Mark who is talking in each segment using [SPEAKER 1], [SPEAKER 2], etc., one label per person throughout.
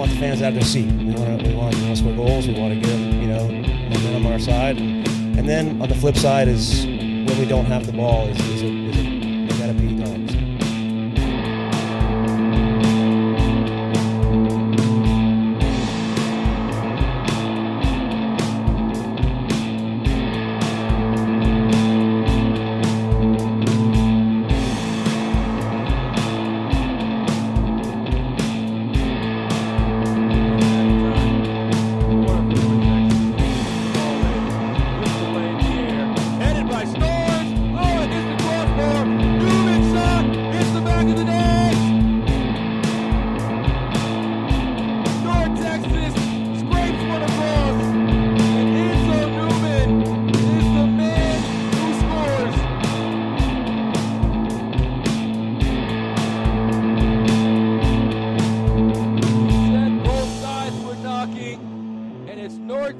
[SPEAKER 1] want the fans out of their seat. We want to score goals. We want to get momentum on our side. And then on the flip side is when we don't have the ball, we gotta be dogs.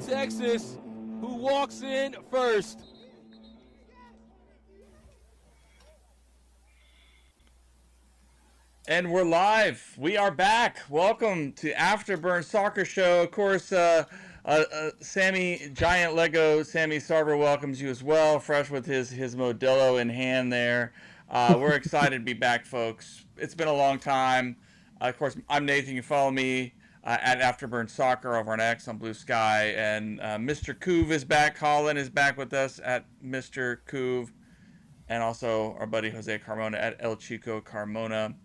[SPEAKER 2] Texas, who walks in first.
[SPEAKER 3] And we're live. We are back. Welcome to Afterburn Soccer Show. Of course, Sammy, Giant Lego, Sammy Sarver welcomes you as well, fresh with his Modelo in hand there. We're excited to be back, folks. It's been a long time. Of course, I'm Nathan. You follow me at Afterburn Soccer over on X on Blue Sky. And Mr. Couve is back. Collin is back with us at Mr. Couve. And also our buddy Jose Carmona at El Chico Carmona.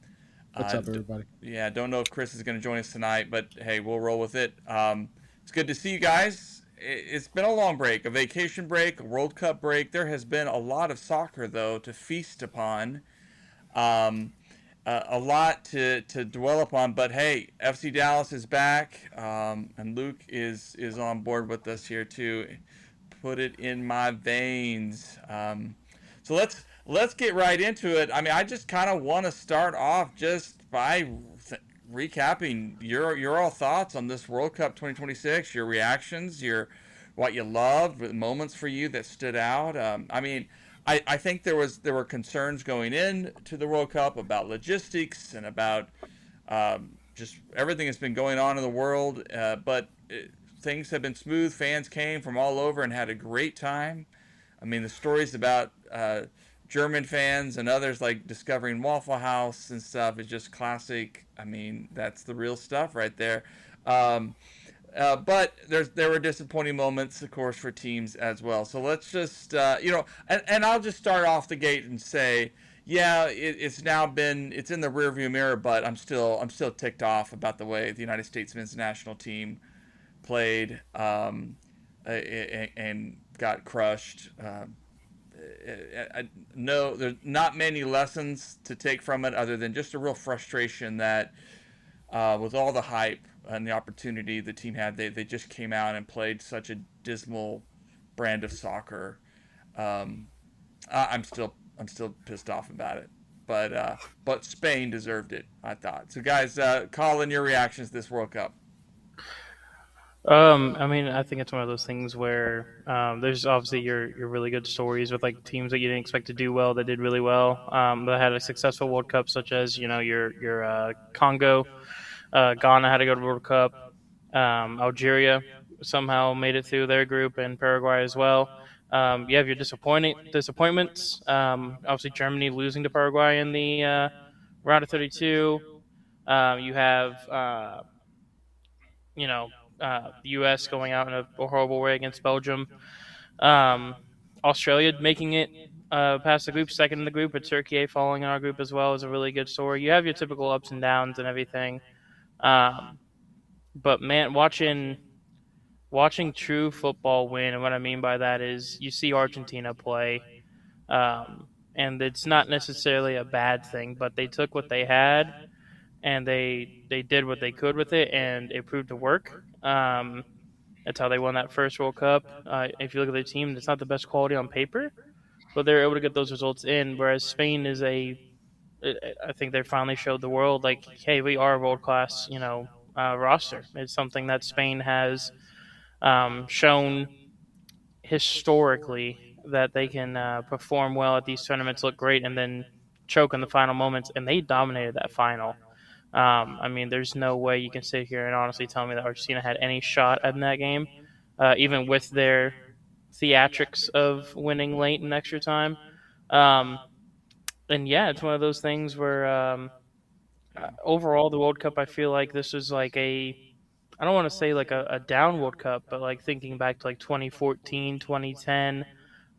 [SPEAKER 4] What's up, everybody?
[SPEAKER 3] Yeah, don't know if Chris is going to join us tonight, but hey, we'll roll with it. It's good to see you guys. It's been a long break, a vacation break, a World Cup break. There has been a lot of soccer, though, to feast upon. A lot to dwell upon, but hey, FC Dallas is back, and Luke is on board with us here too. Put it in my veins. So let's get right into it. I mean, I just kind of want to start off just by recapping your all thoughts on this World Cup 2026, your reactions, what you loved, the moments for you that stood out. I mean, I think there were concerns going in to the World Cup about logistics and about just everything that's been going on in the world, but things have been smooth. Fans came from all over and had a great time. I mean, the stories about German fans and others like discovering Waffle House and stuff is just classic. I mean, that's the real stuff right there. But there were disappointing moments, of course, for teams as well. So let's just, and I'll just start off the gate and say, yeah, it's in the rearview mirror, but I'm still ticked off about the way the United States men's national team played and got crushed. No, there's not many lessons to take from it other than just a real frustration that with all the hype and the opportunity the team had, they just came out and played such a dismal brand of soccer. I'm still pissed off about it, but Spain deserved it, I thought. So guys, Collin, your reactions to this World Cup?
[SPEAKER 5] I mean, I think it's one of those things where there's obviously your really good stories with like teams that you didn't expect to do well that did really well. That had a successful World Cup, such as your Congo, Ghana had to go to the World Cup. Algeria somehow made it through their group, and Paraguay as well. You have your disappointments. Obviously, Germany losing to Paraguay in the round of 32. You have the U.S. going out in a horrible way against Belgium. Australia making it past the group, second in the group, but Turkey falling in our group as well is a really good story. You have your typical ups and downs and everything. But man, watching true football win, and what I mean by that is you see Argentina play, and it's not necessarily a bad thing, but they took what they had and they did what they could with it, and it proved to work. That's how they won that first World Cup. If you look at their team, it's not the best quality on paper, but they're able to get those results in, whereas Spain is I think they finally showed the world, like, hey, we are a world-class, roster. It's something that Spain has shown historically that they can perform well at these tournaments, look great, and then choke in the final moments, and they dominated that final. I mean, there's no way you can sit here and honestly tell me that Argentina had any shot in that game, even with their theatrics of winning late in extra time. Um, and yeah, it's one of those things where overall the World Cup, I feel like this was like I don't want to say like a down World Cup, but like thinking back to like 2014, 2010,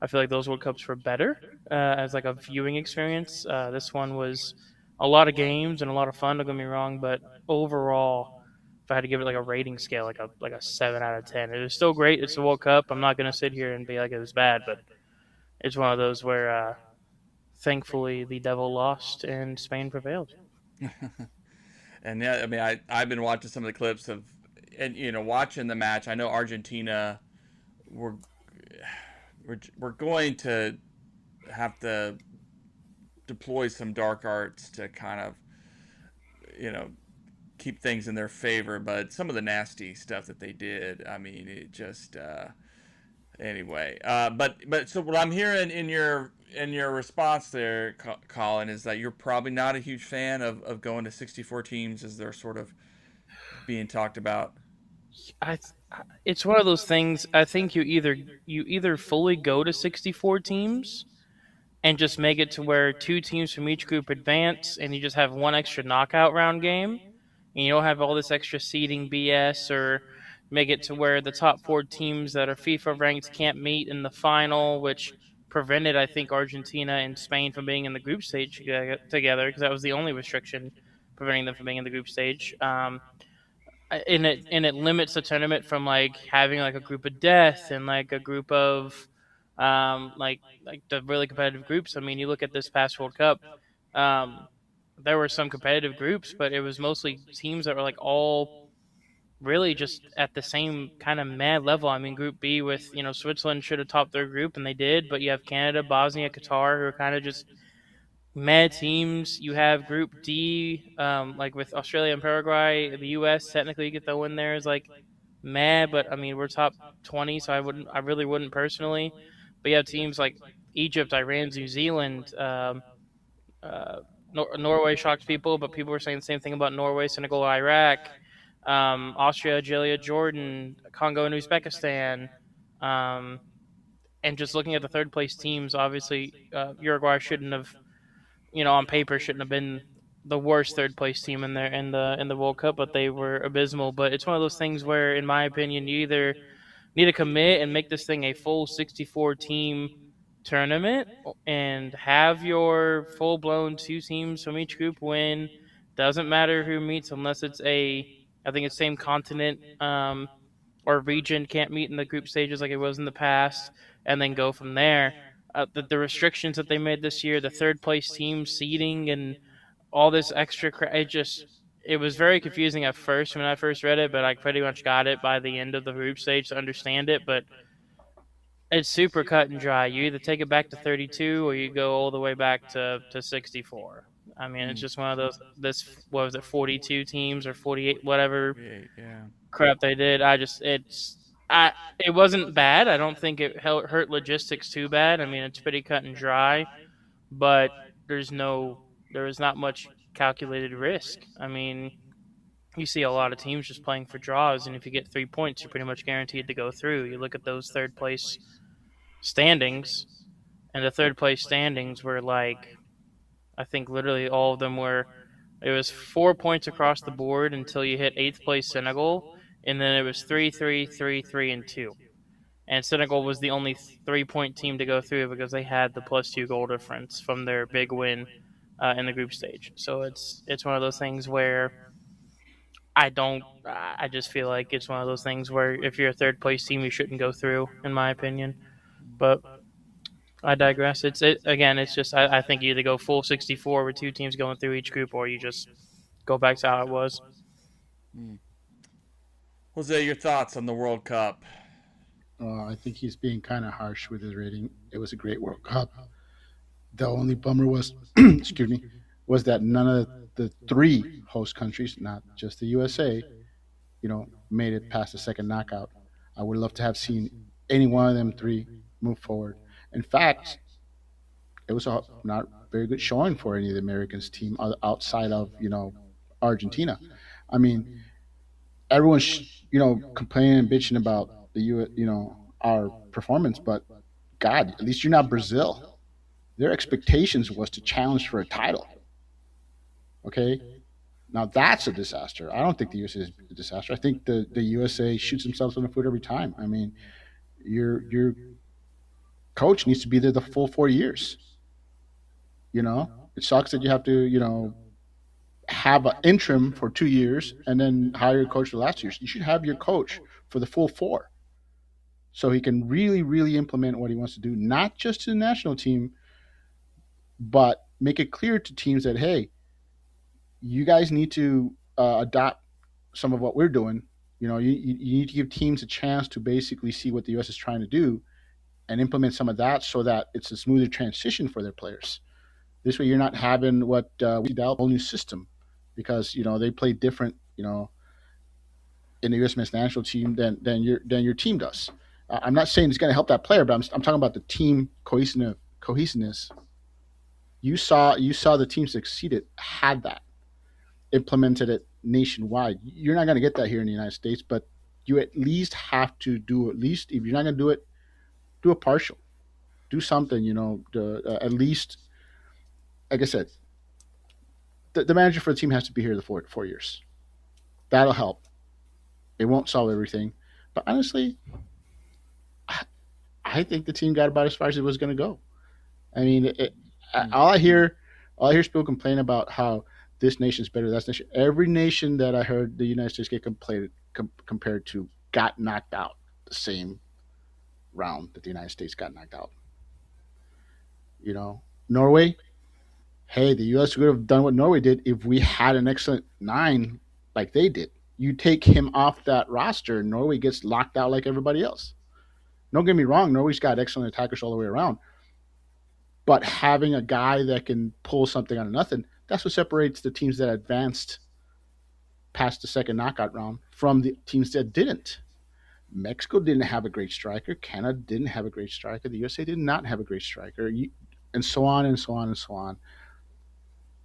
[SPEAKER 5] I feel like those World Cups were better as like a viewing experience. This one was a lot of games and a lot of fun. Don't get me wrong, but overall, if I had to give it like a rating scale, like a 7 out of 10, it was still great. It's a World Cup. I'm not gonna sit here and be like it was bad, but it's one of those where thankfully the devil lost and Spain prevailed.
[SPEAKER 3] And yeah, I mean, I've been watching some of the clips of, and watching the match. I know Argentina were we're going to have to deploy some dark arts to kind of you know keep things in their favor. But some of the nasty stuff that they did, I mean, it just anyway. But so what I'm hearing in your response there, Collin, is that you're probably not a huge fan of going to 64 teams as they're sort of being talked about.
[SPEAKER 5] I it's one of those things. I think you either fully go to 64 teams and just make it to where two teams from each group advance, and you just have one extra knockout round game, and you don't have all this extra seeding BS, or make it to where the top four teams that are FIFA ranked can't meet in the final, which prevented, I think, Argentina and Spain from being in the group stage together because that was the only restriction preventing them from being in the group stage. And it limits the tournament from like having like a group of death and like a group of like the really competitive groups. I mean, you look at this past World Cup, um, there were some competitive groups, but it was mostly teams that were like all really just at the same kind of mad level. I mean, Group B with Switzerland should have topped their group and they did, but you have Canada, Bosnia, Qatar who are kind of just mad teams. You have Group D, like with Australia and Paraguay. The U.S. technically get the win there is like mad, but I mean we're top 20, so I really wouldn't personally. But you have teams like Egypt, Iran, New Zealand. Uh, Norway shocked people, but people were saying the same thing about Norway, Senegal, Iraq, Austria, Algeria, Jordan, Congo, and Uzbekistan. Um, and just looking at the third place teams, obviously Uruguay shouldn't have on paper shouldn't have been the worst third place team in there in the World Cup, but they were abysmal. But it's one of those things where, in my opinion, you either need to commit and make this thing a full 64 team tournament and have your full blown two teams from each group win. Doesn't matter who meets unless it's I think it's same continent or region can't meet in the group stages like it was in the past, and then go from there. The restrictions that they made this year, the third place team seeding, and all this extra, it was very confusing at first when I first read it, but I pretty much got it by the end of the group stage to understand it. But it's super cut and dry. You either take it back to 32 or you go all the way back to 64. I mean, it's
[SPEAKER 3] Mm,
[SPEAKER 5] just one of those. What was it, 42 teams or 48, whatever
[SPEAKER 3] 48, yeah.
[SPEAKER 5] crap they did. It wasn't bad. I don't think it hurt logistics too bad. I mean, it's pretty cut and dry, but there is not much calculated risk. I mean, you see a lot of teams just playing for draws, and if you get 3 points, you're pretty much guaranteed to go through. You look at those third place standings, and the third place standings were like, I think literally all of them were. It was 4 points across the board until you hit eighth place Senegal, and then it was 3-3, 3-3, and 2. And Senegal was the only 3 point team to go through because they had the +2 goal difference from their big win in the group stage. So it's one of those things where I just feel like it's one of those things where if you're a third place team, you shouldn't go through, in my opinion. But I digress. Again. It's just I think you either go full 64 with two teams going through each group, or you just go back to how it was.
[SPEAKER 3] Mm. Jose, your thoughts on the World Cup?
[SPEAKER 4] I think he's being kind of harsh with his rating. It was a great World Cup. The only bummer was, excuse me, was that none of the three host countries, not just the USA, made it past the second knockout. I would love to have seen any one of them three move forward. In fact, it was a not very good showing for any of the Americans team outside of Argentina. I mean, everyone's complaining and bitching about the our performance, but God, at least you're not Brazil. Their expectations was to challenge for a title. Okay, now that's a disaster. I don't think the USA is a disaster. I think the USA shoots themselves in the foot every time. I mean, your coach needs to be there the full 4 years. It sucks that you have to have an interim for 2 years and then hire your coach for the last 2 years. You should have your coach for the full four, so he can really, really implement what he wants to do, not just to the national team, but make it clear to teams that, hey, you guys need to adopt some of what we're doing. You need to give teams a chance to basically see what the U.S. is trying to do and implement some of that so that it's a smoother transition for their players. This way, you're not having what we developed a whole new system because they play different. In the U.S. men's national team than your team does. I'm not saying it's going to help that player, but I'm talking about the team cohesiveness. You saw the team succeeded, had that, implemented it nationwide. You're not going to get that here in the United States, but you at least have to do, at least if you're not going to do it, do a partial, do something. At least, like I said, the manager for the team has to be here the 4 years. That'll help. It won't solve everything, but honestly, I think the team got about as far as it was going to go. I mean, all I hear is people complain about how this nation's better. That's nation. Every nation that I heard the United States get compared to got knocked out the same round that the United States got knocked out. Norway. Hey, the U.S. would have done what Norway did if we had an excellent nine like they did. You take him off that roster, Norway gets locked out like everybody else. Don't get me wrong, Norway's got excellent attackers all the way around. But having a guy that can pull something out of nothing, that's what separates the teams that advanced past the second knockout round from the teams that didn't. Mexico didn't have a great striker. Canada didn't have a great striker. The USA did not have a great striker. And so on and so on and so on.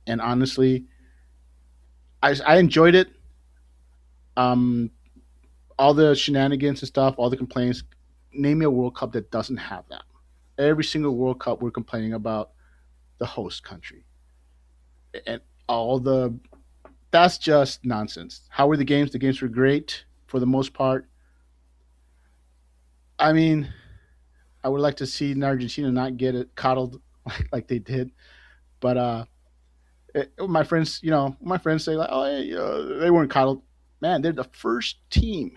[SPEAKER 4] And honestly, I enjoyed it. All the shenanigans and stuff, all the complaints. Name me a World Cup that doesn't have that. Every single World Cup, we're complaining about the host country, and that's just nonsense. How were the games? The games were great for the most part. I mean, I would like to see Argentina not get it coddled like they did, but my friends say like, oh, hey, they weren't coddled. Man, they're the first team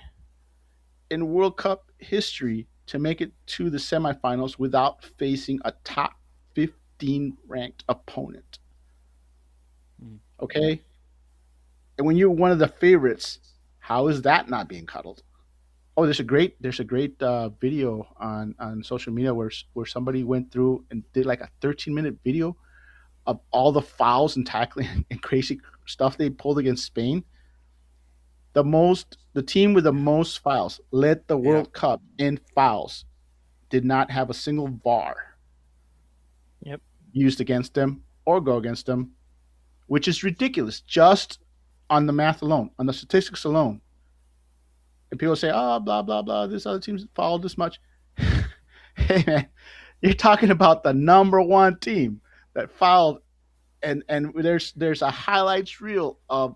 [SPEAKER 4] in World Cup history to make it to the semifinals without facing a top 15 ranked opponent. Okay? And when you're one of the favorites, how is that not being cuddled? Oh, there's a great video on social media where somebody went through and did like a 13-minute video of all the fouls and tackling and crazy stuff they pulled against Spain. The team with the most fouls led the World Cup in fouls. Did not have a single VAR used against them or go against them, which is ridiculous. Just on the math alone, on the statistics alone. And people say, oh, blah, blah, blah, this other team's fouled this much. Hey, man, you're talking about the number one team that fouled, and there's a highlights reel of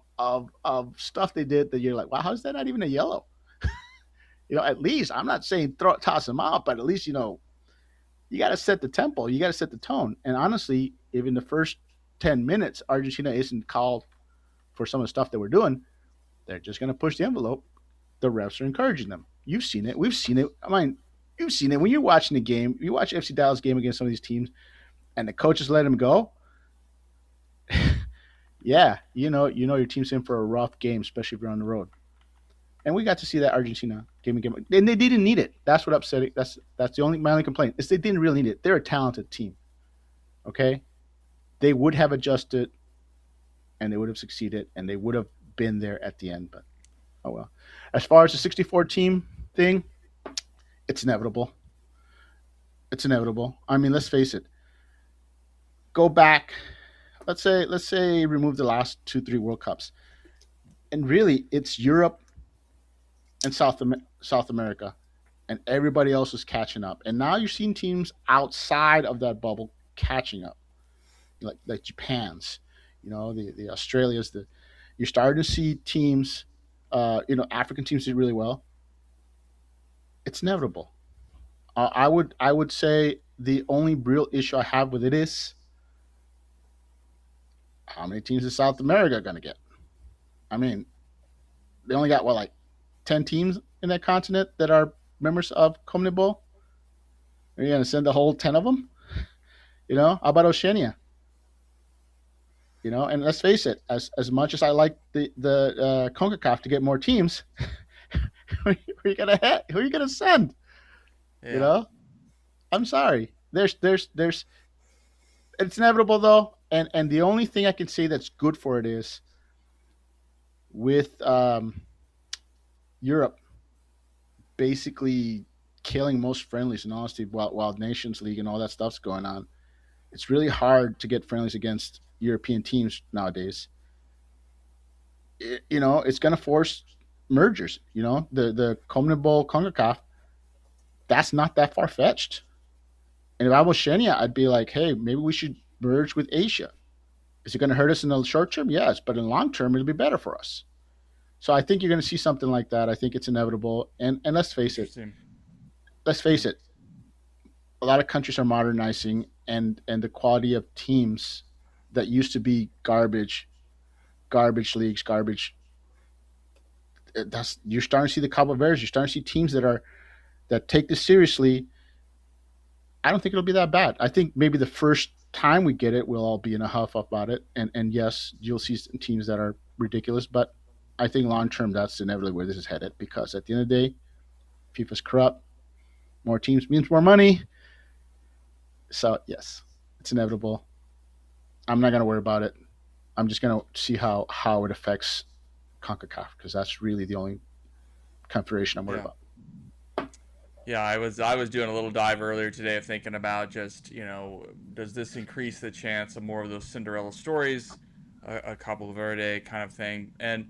[SPEAKER 4] stuff they did that you're like, wow, how's that not even a yellow? At least, I'm not saying toss them out, but at least, you got to set the tempo. You got to set the tone. And honestly, if in the first 10 minutes, Argentina isn't called for some of the stuff that we're doing, they're just going to push the envelope. The refs are encouraging them. You've seen it. We've seen it. I mean, you've seen it. When you're watching the game, you watch FC Dallas game against some of these teams, and the coaches let them go. Yeah, your team's in for a rough game, especially if you're on the road. And we got to see that Argentina game, and they didn't need it. That's what upset it. That's my only complaint is they didn't really need it. They're a talented team. Okay, they would have adjusted, and they would have succeeded, and they would have been there at the end. But oh well. As far as the 64 team thing, it's inevitable. It's inevitable. I mean, let's face it. Go back. Let's say remove the last 2-3 World Cups. and really it's Europe and South America, and everybody else is catching up. And now you're seeing teams outside of that bubble catching up, like Japan's, the Australias. You're starting to see teams, African teams did really well. It's inevitable. I would say the only real issue I have with it is how many teams is South America going to get? I mean, they only got what, like 10 teams in that continent that are members of CONMEBOL. Are you going to send the whole 10 of them? How about Oceania? And let's face it, as much as I like the CONCACAF to get more teams, who are you gonna send? You
[SPEAKER 3] Yeah.
[SPEAKER 4] know, I'm sorry. There's it's inevitable though, and the only thing I can say that's good for it is with Europe basically killing most friendlies. In honesty, while Nations League and all that stuff's going on, it's really hard to get friendlies against European teams nowadays. It's going to force mergers. The CONMEBOL CONCACAF, that's not that far fetched. And if I was Shenia, I'd be like, hey, maybe we should merge with Asia. Is it going to hurt us in the short term? Yes, but in the long term, it'll be better for us. So I think you're going to see something like that. I think it's inevitable. And let's face it.
[SPEAKER 3] Interesting.
[SPEAKER 4] Let's face it. A lot of countries are modernizing, and the quality of teams that used to be garbage leagues, garbage. You're starting to see the Cabo Verdes. You're starting to see teams that take this seriously. I don't think it'll be that bad. I think maybe the first time we get it, we'll all be in a huff about it. And yes, you'll see some teams that are ridiculous, but I think long term, that's inevitably where this is headed, because at the end of the day, FIFA's corrupt. More teams means more money. So yes, it's inevitable. I'm not going to worry about it. I'm just going to see how it affects CONCACAF, because that's really the only confederation I'm worried
[SPEAKER 3] Yeah.
[SPEAKER 4] about.
[SPEAKER 3] Yeah, I was doing a little dive earlier today of thinking about just, does this increase the chance of more of those Cinderella stories, a Cabo Verde kind of thing, and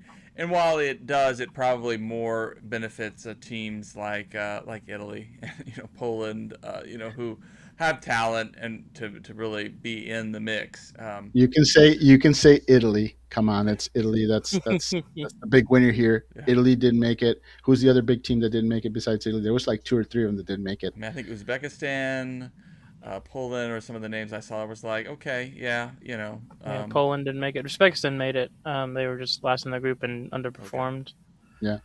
[SPEAKER 3] while it does, it probably more benefits teams like Italy, Poland, who have talent and to really be in the mix.
[SPEAKER 4] You can say Italy. Come on, it's Italy. That's the big winner here.
[SPEAKER 3] Yeah.
[SPEAKER 4] Italy didn't make it. Who's the other big team that didn't make it besides Italy? There was like two or three of them that didn't make it.
[SPEAKER 3] I mean, I think Uzbekistan, Poland, or some of the names I saw was like, okay, yeah,
[SPEAKER 5] Yeah, Poland didn't make it. Uzbekistan made it. They were just last in the group and underperformed.
[SPEAKER 4] Yeah.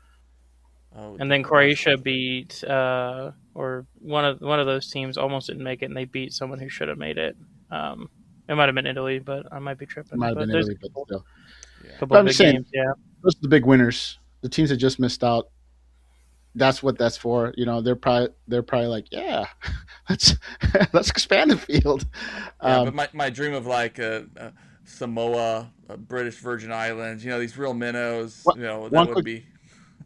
[SPEAKER 3] Oh,
[SPEAKER 5] And then Croatia beat, or one of those teams almost didn't make it, and they beat someone who should have made it. It might have been Italy, but I might be tripping.
[SPEAKER 4] It might have been
[SPEAKER 5] there's
[SPEAKER 4] Italy, but still.
[SPEAKER 3] yeah.
[SPEAKER 5] a couple
[SPEAKER 4] But
[SPEAKER 5] of
[SPEAKER 4] I'm
[SPEAKER 5] big
[SPEAKER 4] just saying,
[SPEAKER 5] games. Yeah,
[SPEAKER 4] those are the big winners. The teams that just missed out. That's what that's for. They're probably like, yeah, let's let's expand the field.
[SPEAKER 3] Yeah, but my dream of like Samoa, British Virgin Islands, these real minnows,
[SPEAKER 4] One,
[SPEAKER 3] that
[SPEAKER 4] one
[SPEAKER 3] would
[SPEAKER 4] quick
[SPEAKER 3] be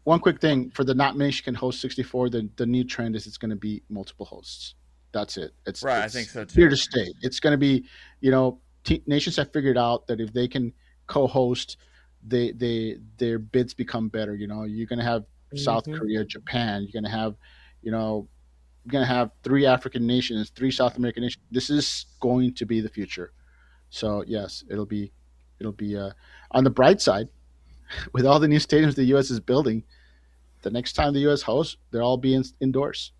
[SPEAKER 4] one quick thing for the not many can host 64. The new trend is it's going to be multiple hosts. That's it. It's
[SPEAKER 3] right. I
[SPEAKER 4] it's
[SPEAKER 3] think so
[SPEAKER 4] here
[SPEAKER 3] too.
[SPEAKER 4] to stay. It's going to be, nations have figured out that if they can co-host, their bids become better. You're going to have South
[SPEAKER 5] hmm
[SPEAKER 4] Korea, Japan. You know, you're going to have three African nations, three South American nations. This is going to be the future. So yes, it'll be on the bright side with all the new stadiums the U.S. is building. The next time the U.S. hosts, they'll all be indoors.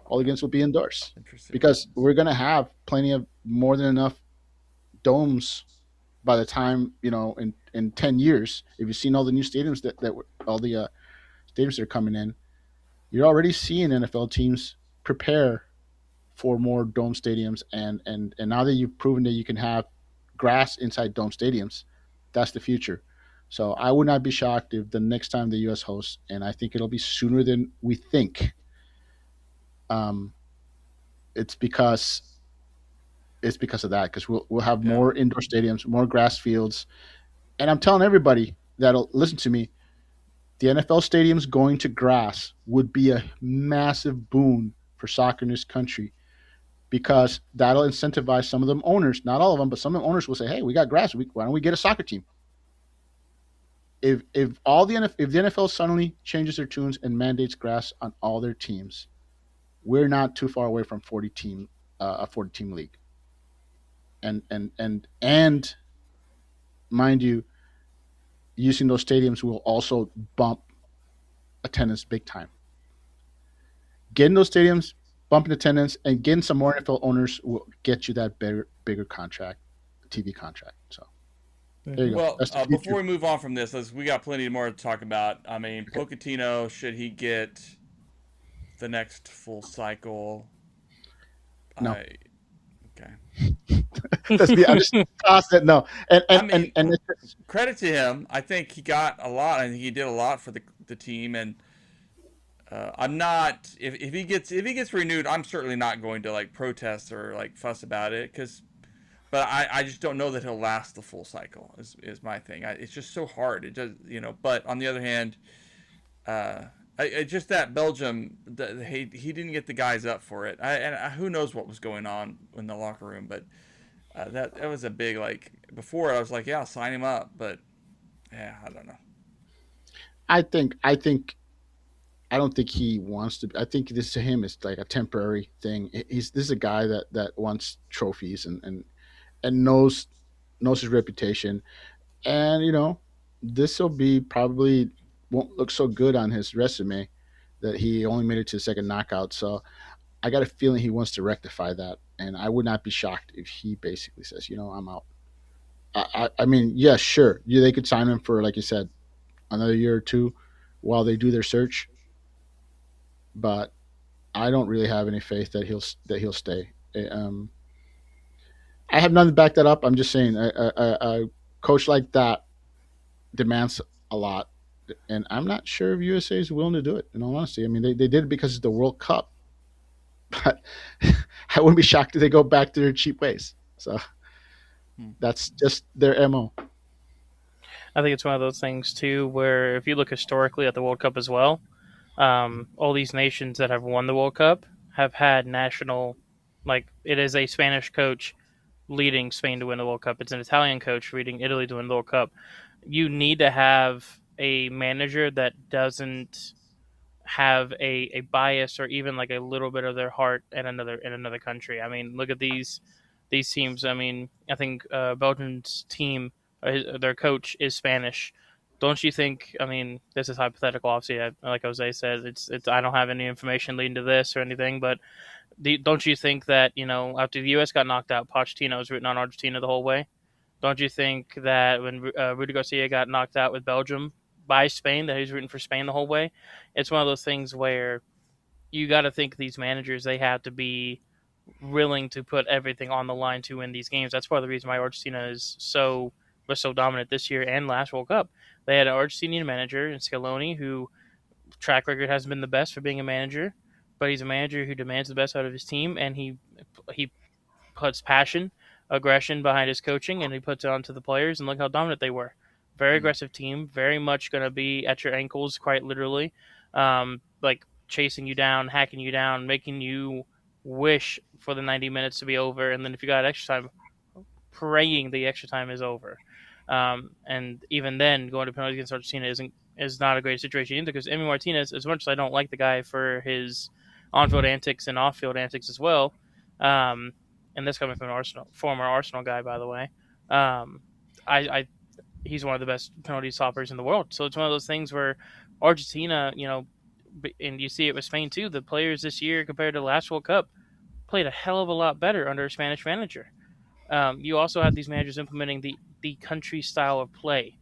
[SPEAKER 4] All the games will be indoors
[SPEAKER 3] Interesting.
[SPEAKER 4] because we're going to have plenty of more than enough domes by the time in 10 years. If you've seen all the new stadiums all the stadiums that are coming in, you're already seeing NFL teams prepare for more dome stadiums, and now that you've proven that you can have grass inside dome stadiums, that's the future. So I would not be shocked if the next time the U.S. hosts, and I think it'll be sooner than we think. Um, it's because of that, because we'll have
[SPEAKER 3] Yeah.
[SPEAKER 4] more indoor stadiums, more grass fields, and I'm telling everybody that'll listen to me, the NFL stadiums going to grass would be a massive boon for soccer in this country, because that'll incentivize some of them owners, not all of them, but some of the owners will say, hey, we got grass. Why don't we get a soccer team? if the NFL suddenly changes their tunes and mandates grass on all their teams, we're not too far away from 40 team league. And mind you, using those stadiums will also bump attendance big time. Getting those stadiums, bumping attendance, and getting some more NFL owners will get you that bigger contract, TV contract. So there you go.
[SPEAKER 3] Well,
[SPEAKER 4] That's the
[SPEAKER 3] before
[SPEAKER 4] future.
[SPEAKER 3] we move on from this, we got plenty more to talk about. I mean,
[SPEAKER 4] Okay.
[SPEAKER 3] Pochettino, should he get the next full cycle?
[SPEAKER 4] No.
[SPEAKER 3] I Okay.
[SPEAKER 4] Let's be. I just tossed it. No, and
[SPEAKER 3] I
[SPEAKER 4] and and,
[SPEAKER 3] mean,
[SPEAKER 4] and it's just,
[SPEAKER 3] credit to him. I think he got a lot. I think he did a lot for the team, and I'm not if he gets renewed, I'm certainly not going to like protest or like fuss about it because. But I just don't know that he'll last the full cycle. Is my thing. It's just so hard. It does But on the other hand, just that Belgium, he didn't get the guys up for it. Who knows what was going on in the locker room, but that was a big like. Before I was like, yeah, I'll sign him up, but yeah, I don't know.
[SPEAKER 4] I think I don't think he wants to. I think this to him is like a temporary thing. This is a guy that wants trophies and knows his reputation, and this will be probably won't look so good on his resume that he only made it to the second knockout. So I got a feeling he wants to rectify that, and I would not be shocked if he basically says, I'm out. I mean, yeah, sure, they could sign him for, like you said, another year or two while they do their search, but I don't really have any faith that he'll stay. I have nothing to back that up. I'm just saying a coach like that demands a lot, and I'm not sure if USA is willing to do it. In all honesty, I mean they did it because it's the World Cup, but I wouldn't be shocked if they go back to their cheap ways. So that's just their mo.
[SPEAKER 5] I think it's one of those things too, where if you look historically at the World Cup as well, all these nations that have won the World Cup have had national, like it is a Spanish coach leading Spain to win the World Cup. It's an Italian coach leading Italy to win the World Cup. You need to have a manager that doesn't have a bias or even like a little bit of their heart in another country. I mean, look at these teams. I mean, I think Belgium's team, their coach is Spanish. Don't you think? I mean, this is hypothetical. Obviously, like Jose said, it's. I don't have any information leading to this or anything, but don't you think that after the U.S. got knocked out, Pochettino was rooting on Argentina the whole way? Don't you think that when Rudy Garcia got knocked out with Belgium by Spain, that he was rooting for Spain the whole way? It's one of those things where you got to think these managers, they have to be willing to put everything on the line to win these games. That's part of the reason why Argentina was so dominant this year and last World Cup. They had an Argentinian manager in Scaloni who track record hasn't been the best for being a manager, but he's a manager who demands the best out of his team, and he puts passion, aggression behind his coaching, and he puts it onto the players. And look how dominant they were. Very aggressive team, very much going to be at your ankles, quite literally, like chasing you down, hacking you down, making you wish for the 90 minutes to be over, and then if you got extra time, praying the extra time is over. And even then, going to penalties against Argentina is not a great situation either, because Emi Martinez, as much as I don't like the guy for his on-field antics and off-field antics as well, and this coming from an former Arsenal guy, by the way, I he's one of the best penalty stoppers in the world. So it's one of those things where Argentina, and you see it with Spain too, the players this year compared to the last World Cup played a hell of a lot better under a Spanish manager. You also have these managers implementing the country style of play.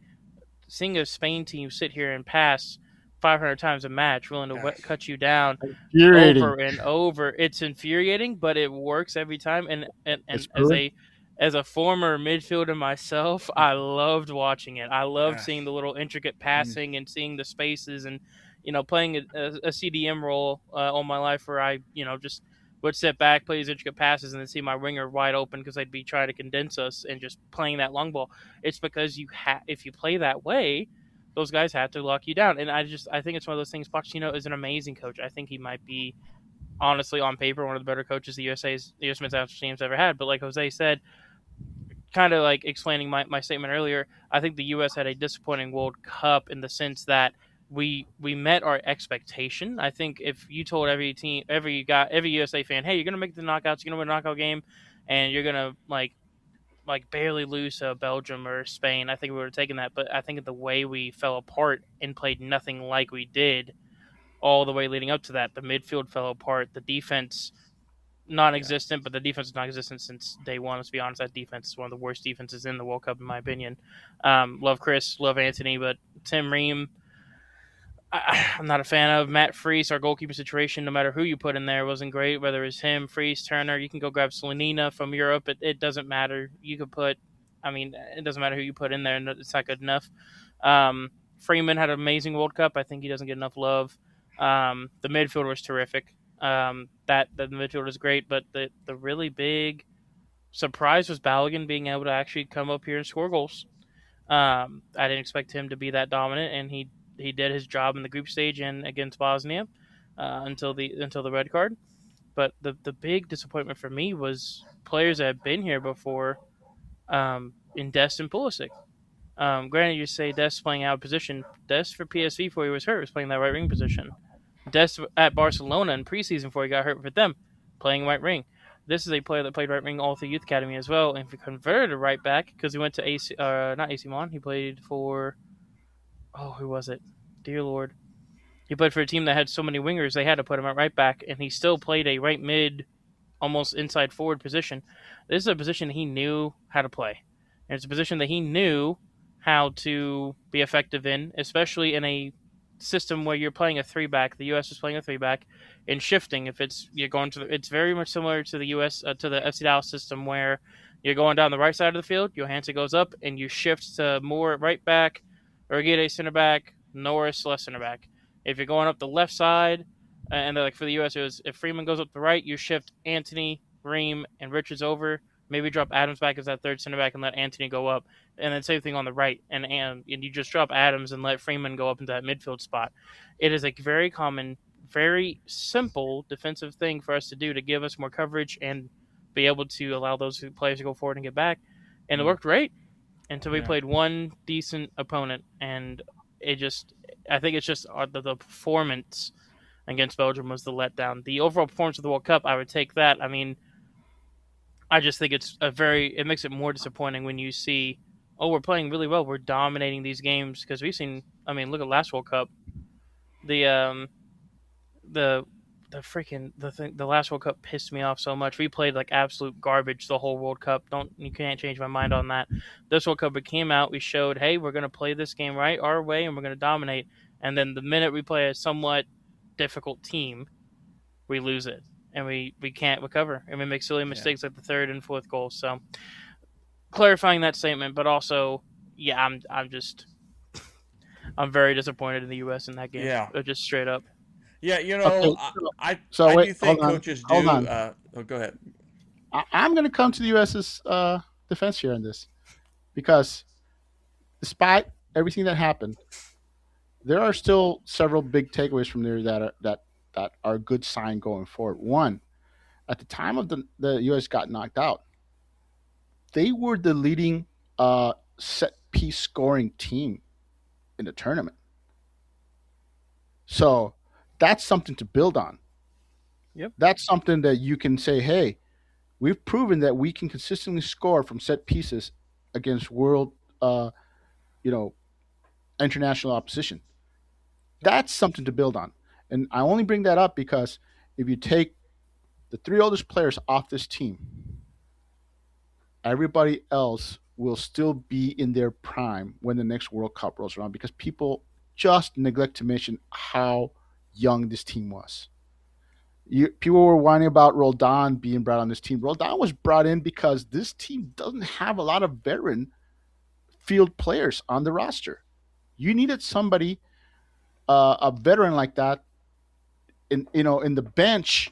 [SPEAKER 5] Seeing a Spain team sit here and pass 500 times a match, willing to cut you down
[SPEAKER 4] Infuriating.
[SPEAKER 5] over and over, it's infuriating, but it works every time. And
[SPEAKER 4] It's good.
[SPEAKER 5] as a former midfielder myself, I loved watching it. I loved
[SPEAKER 3] Gosh.
[SPEAKER 5] seeing the little intricate passing and seeing the spaces, and playing a CDM role all my life, where I just would sit back, play these intricate passes, and then see my winger wide open because they'd be trying to condense us and just playing that long ball. It's because if you play that way, those guys have to lock you down. And I think it's one of those things. Pochettino is an amazing coach. I think he might be, honestly, on paper, one of the better coaches the U.S. men's national team's ever had. But like Jose said, kind of like explaining my statement earlier, I think the U.S. had a disappointing World Cup in the sense that we met our expectation. I think if you told every team, every USA fan, hey, you're gonna make the knockouts, you're gonna win a knockout game, and you're gonna like barely lose to Belgium or Spain, I think we would have taken that. But I think the way we fell apart and played nothing like we did all the way leading up to that, the midfield fell apart, the defense
[SPEAKER 3] Yeah.
[SPEAKER 5] non-existent, but the defense is non-existent since day one. Let's be honest, that defense is one of the worst defenses in the World Cup, in my opinion. Love Chris, love Anthony, but Tim Ream, I'm not a fan of. Matt Freese, our goalkeeper situation, no matter who you put in there, wasn't great. Whether it's him, Freese, Turner, you can go grab Slanina from Europe. It doesn't matter. You could put, I mean, it doesn't matter who you put in there, and it's not good enough. Um, Freeman had an amazing World Cup. I think he doesn't get enough love. The midfield was terrific. That the midfield was great, but the really big surprise was Balogun being able to actually come up here and score goals. I didn't expect him to be that dominant, and he did his job in the group stage and against Bosnia until the red card. But the big disappointment for me was players that have been here before, in Dest and Pulisic. Granted, you say Dest playing out of position. Dest for PSV before he was hurt was playing that right wing position. Dest at Barcelona in preseason before he got hurt for them, playing right wing. This is a player that played right wing all through youth academy as well, and if he converted to right back because he went to not AC Milan, he played for who was it? Dear Lord, he played for a team that had so many wingers they had to put him at right back, and he still played a right mid, almost inside forward position. This is a position he knew how to play, and it's a position that he knew how to be effective in, especially in a system where you're playing a three back. The U.S. is playing a three back and shifting. If it's you're going to, it's very much similar to the U.S. To the FC Dallas system where you're going down the right side of the field. Johansson goes up and you shift to more right back, Urgide center back, Norris left center back. If you're going up the left side, and like for the U.S. it was if Freeman goes up the right, you shift Anthony, Ream, and Richards over. Maybe drop Adams back as that third center back and let Anthony go up, and then same thing on the right, and you just drop Adams and let Freeman go up into that midfield spot. It is a very common, very simple defensive thing for us to do to give us more coverage and be able to allow those players to go forward and get back, and it worked great until we played one decent opponent, and it just, I think it's just the performance against Belgium was the letdown. The overall performance of the World Cup, I would take that. I mean, I just think it makes it more disappointing when you see, oh, we're playing really well, we're dominating these games because we've seen. I mean, look at last World Cup, the the the last World Cup pissed me off so much. We played like absolute garbage the whole World Cup. You can't change my mind on that. This World Cup, we came out, we showed, hey, we're gonna play this game right our way, and we're gonna dominate. And then the minute we play a somewhat difficult team, we lose it, and we can't recover, and we make silly mistakes like the third and fourth goal. So clarifying that statement, but also, yeah, I'm very disappointed in the U.S. in that game.
[SPEAKER 3] Yeah.
[SPEAKER 5] Just straight up.
[SPEAKER 3] Yeah,
[SPEAKER 4] Okay,
[SPEAKER 3] I
[SPEAKER 4] wait,
[SPEAKER 3] do think
[SPEAKER 4] hold on,
[SPEAKER 3] coaches
[SPEAKER 4] hold
[SPEAKER 3] do.
[SPEAKER 4] on.
[SPEAKER 3] Go ahead.
[SPEAKER 4] I'm going to come to the U.S.'s defense here in this because despite everything that happened, there are still several big takeaways from there that are a good sign going forward. One, at the time of the U.S. got knocked out, they were the leading set piece scoring team in the tournament. So that's something to build on.
[SPEAKER 5] Yep.
[SPEAKER 4] That's something that you can say, hey, we've proven that we can consistently score from set pieces against world, you know, international opposition. That's something to build on. And I only bring that up because if you take the three oldest players off this team, everybody else will still be in their prime when the next World Cup rolls around because people just neglect to mention how young this team was. People were whining about Roldan being brought on this team. Roldan was brought in because this team doesn't have a lot of veteran field players on the roster. You needed somebody, a veteran like that, in the bench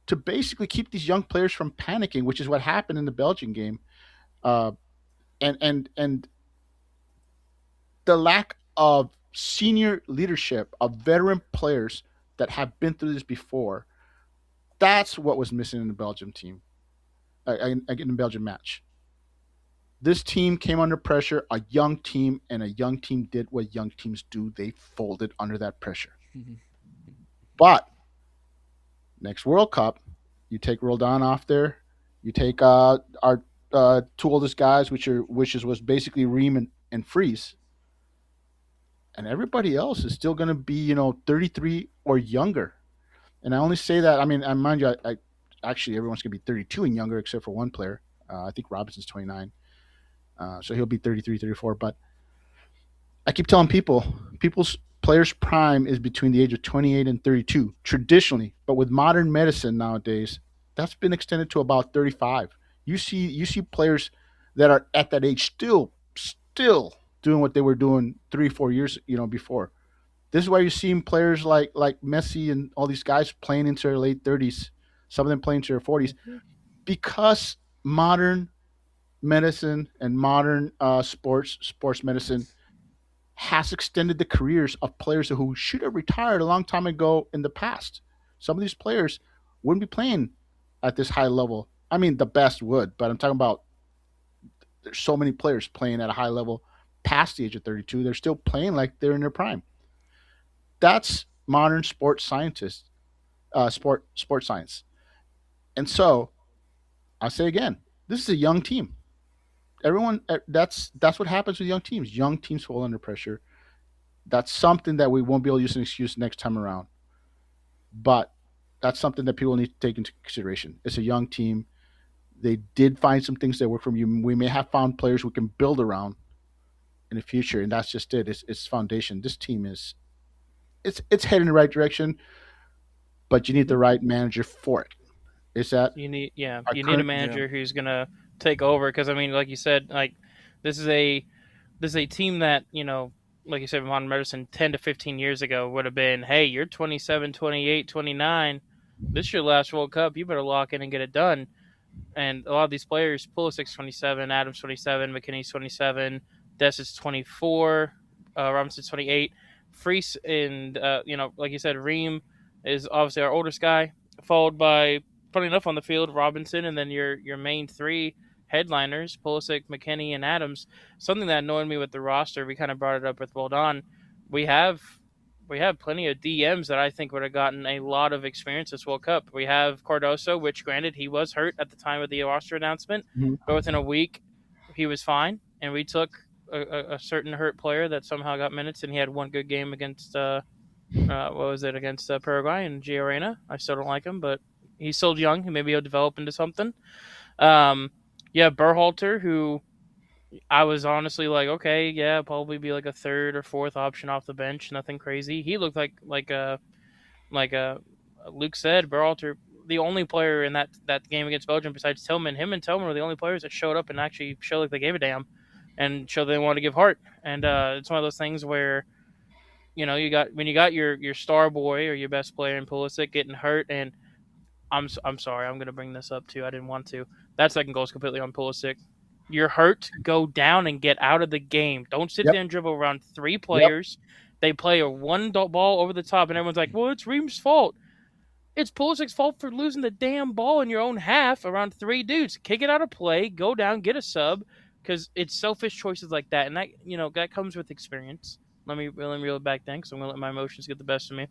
[SPEAKER 4] to basically keep these young players from panicking, which is what happened in the Belgian game. And the lack of senior leadership of veteran players that have been through this before, that's what was missing in the Belgium team, in the Belgium match. This team came under pressure, a young team, and a young team did what young teams do. They folded under that pressure. But next World Cup, you take Roldan off there, you take our two oldest guys, which was basically Reem and Freeze, and everybody else is still going to be 33 or younger. And I only say that, I mean, I mind you, I actually everyone's going to be 32 and younger except for one player. I think Robinson's 29, so he'll be 33, 34. But I keep telling people's players' prime is between the age of 28 and 32 traditionally, but with modern medicine nowadays, that's been extended to about 35. You see players that are at that age still doing what they were doing 3 4 years before. This is why you're seeing players like Messi and all these guys playing into their late 30s, some of them playing into their 40s, because modern medicine and modern sports medicine has extended the careers of players who should have retired a long time ago in the past. Some of these players wouldn't be playing at this high level. I mean, the best would, but I'm talking about there's so many players playing at a high level past the age of 32. They're still playing like they're in their prime. That's modern sports scientists, sports science. And so I'll say again, this is a young team. That's what happens with young teams. Young teams fall under pressure. That's something that we won't be able to use as an excuse next time around. But that's something that people need to take into consideration. It's a young team. They did find some things that work for you. We may have found players we can build around in the future, and that's just it. It's foundation. This team is it's heading in the right direction, but you need the right manager for it. Is that our
[SPEAKER 5] You need a
[SPEAKER 4] current?
[SPEAKER 3] Yeah.
[SPEAKER 5] manager who's gonna take over because I mean, like you said, like this is a this is a team that like you said, modern medicine 10 to 15 years ago would have been, hey, you're 27, 28, 29. This is your last World Cup. You better lock in and get it done. And a lot of these players, Pulisic's 27, Adams 27, McKinney's 27, Des is 24, Robinson's 28, Freese and like you said, Reem is obviously our oldest guy, followed by, funny enough, on the field, Robinson, and then your main three headliners, Pulisic, McKinney, and Adams. Something that annoyed me with the roster, we kind of brought it up with Roldan. We have we have plenty of DMs that I think would have gotten a lot of experience this World Cup. We have Cardoso, which granted he was hurt at the time of the roster announcement,
[SPEAKER 4] Mhm.
[SPEAKER 5] but within a week he was fine, and we took a certain hurt player that somehow got minutes, and he had one good game against what was it against Paraguay and Giorena. I still don't like him, but he's still young. Maybe he'll develop into something. Um, yeah, Berhalter, who I was honestly like, okay, yeah, probably be like a third or fourth option off the bench. Nothing crazy. He looked like Luke said, Berhalter, the only player in that game against Belgium besides Tillman. Him and Tillman were the only players that showed up and actually showed like they gave a damn and showed they wanted to give heart. And it's one of those things where you got your star boy or your best player in Pulisic getting hurt, and I'm sorry, I'm gonna bring this up too. I didn't want to. That second goal is completely on Pulisic. You're hurt. Go down and get out of the game. Don't sit
[SPEAKER 4] Yep.
[SPEAKER 5] there and dribble around three
[SPEAKER 4] Yep.
[SPEAKER 5] players. They play a ball over the top, and everyone's like, "Well, it's Reem's fault." It's Pulisic's fault for losing the damn ball in your own half around three dudes. Kick it out of play. Go down. Get a sub. Because it's selfish choices like that, and that comes with experience. Let me reel it back then, because I'm gonna let my emotions get the best of me.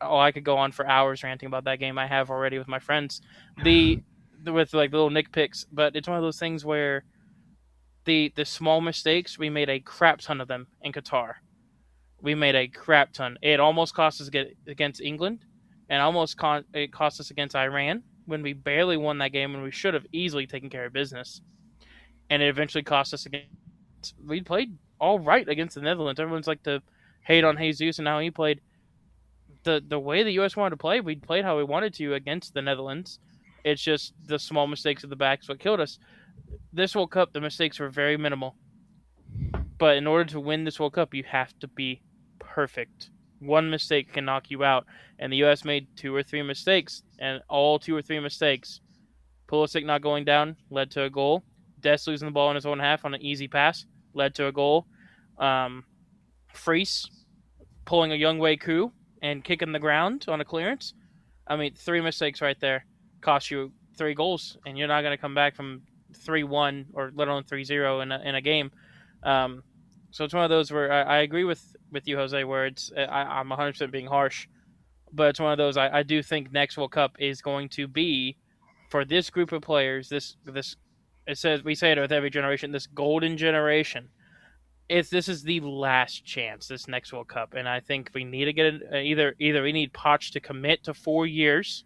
[SPEAKER 5] I could go on for hours ranting about that game. I have already with my friends. With like little nitpicks, but it's one of those things where the small mistakes, we made a crap ton of them in Qatar. We made a crap ton. It almost cost us against England, and it cost us against Iran when we barely won that game when we should have easily taken care of business. And it eventually cost us against. We played all right against the Netherlands. Everyone's like to hate on Jesus and how he played. The way the U.S. wanted to play, we played how we wanted to against the Netherlands. It's just the small mistakes at the back is what killed us. This World Cup, the mistakes were very minimal. But in order to win this World Cup, you have to be perfect. One mistake can knock you out. And the U.S. made 2 or 3 mistakes. And all 2 or 3 mistakes, Pulisic not going down, led to a goal. Des losing the ball in his own half on an easy pass, led to a goal. Freese pulling a Young Wei coup and kicking the ground on a clearance. I mean, 3 mistakes right there cost you 3 goals, and you're not going to come back from 3-1 or let alone 3-0 in a game. So it's one of those where I agree with you, Jose, where I'm 100% being harsh, but it's one of those I do think next World Cup is going to be for this group of players. This it says we say it with every generation. This golden generation. This is the last chance. This next World Cup, and I think we need to get either we need Poch to commit to 4 years,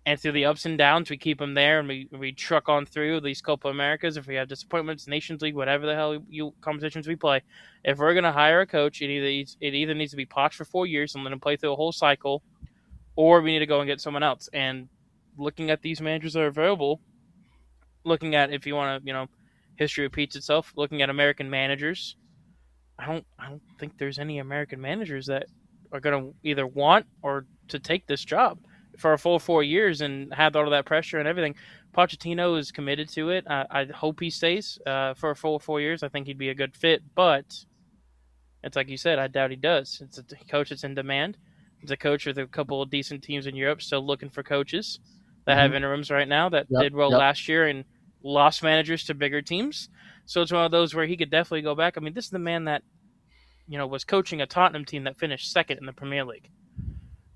[SPEAKER 5] and through the ups and downs we keep him there, and we truck on through these Copa Americas. If we have disappointments, Nations League, whatever the hell competitions we play, if we're gonna hire a coach, it either needs to be Poch for 4 years and let him play through a whole cycle, or we need to go and get someone else. And looking at these managers that are available, looking at if you want to, history repeats itself. Looking at American managers, I don't think there's any American managers that are going to either want or to take this job for a full 4 years and have all of that pressure and everything. Pochettino is committed to it. I hope he stays for a full 4 years. I think he'd be a good fit, but it's like you said, I doubt he does. It's a coach that's in demand. It's a coach with a couple of decent teams in Europe still looking for coaches that have interims right now that did well last year and lost managers to bigger teams. So it's one of those where he could definitely go back. I mean, this is the man that, was coaching a Tottenham team that finished second in the Premier League.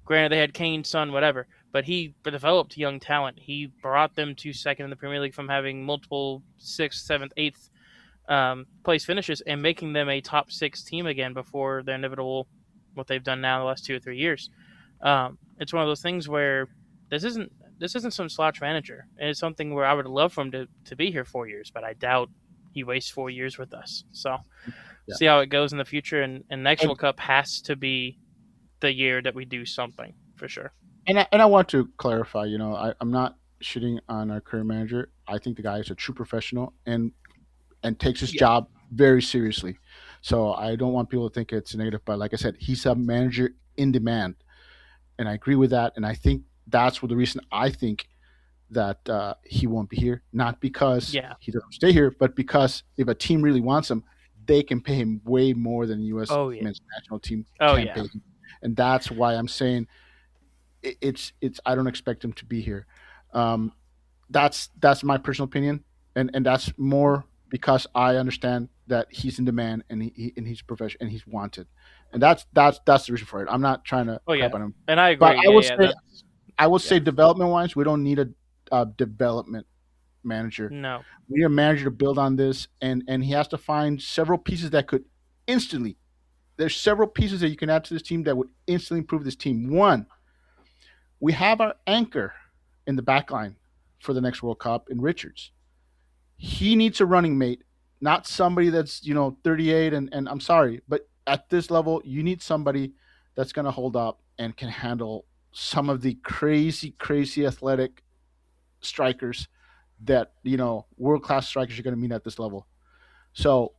[SPEAKER 5] Granted, they had Kane, Son, whatever, but he developed young talent. He brought them to second in the Premier League from having multiple 6th, 7th, 8th place finishes and making them a top 6 team again before the inevitable what they've done now the last 2 or 3 years. It's one of those things where this isn't some slouch manager. And it's something where I would love for him to be here 4 years, but I doubt he wastes 4 years with us. So see how it goes in the future. And next World Cup has to be the year that we do something for sure.
[SPEAKER 4] And I want to clarify, I'm not shitting on our current manager. I think the guy is a true professional and takes his job very seriously. So I don't want people to think it's negative, but like I said, he's a manager in demand. And I agree with that. And I think that's the reason I think that he won't be here. Not because he doesn't stay here, but because if a team really wants him, they can pay him way more than the U.S. men's national team can pay him. And that's why I'm saying it's. I don't expect him to be here. That's my personal opinion, and that's more because I understand that he's in demand and he's professional and he's wanted, and that's the reason for it. I'm not trying to crap on him,
[SPEAKER 5] and I agree.
[SPEAKER 4] But I would say development wise, we don't need a development manager.
[SPEAKER 5] No,
[SPEAKER 4] we need a manager to build on this, and he has to find several pieces that could instantly. There's several pieces that you can add to this team that would instantly improve this team. One, we have our anchor in the back line for the next World Cup in Richards. He needs a running mate, not somebody that's 38 and I'm sorry, but at this level you need somebody that's going to hold up and can handle some of the crazy athletic strikers that world-class strikers you're going to meet at this level. So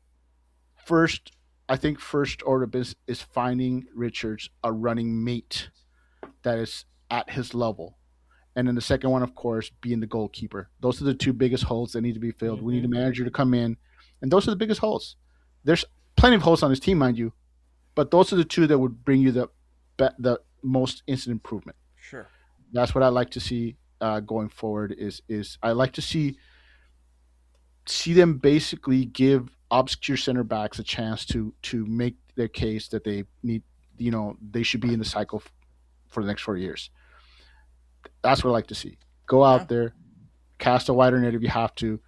[SPEAKER 4] I think first order of business is finding Richards a running mate that is at his level. And then the second one, of course, being the goalkeeper. Those are the 2 biggest holes that need to be filled. Mm-hmm. We need a manager to come in. And those are the biggest holes. There's plenty of holes on this team, mind you. But those are the 2 that would bring you the most instant improvement.
[SPEAKER 3] Sure.
[SPEAKER 4] That's what I like to see going forward is I like to see them basically give obscure center backs a chance to make their case that they need, they should be in the cycle for the next 4 years. That's what I like to see. Go out there, cast a wider net if you have to.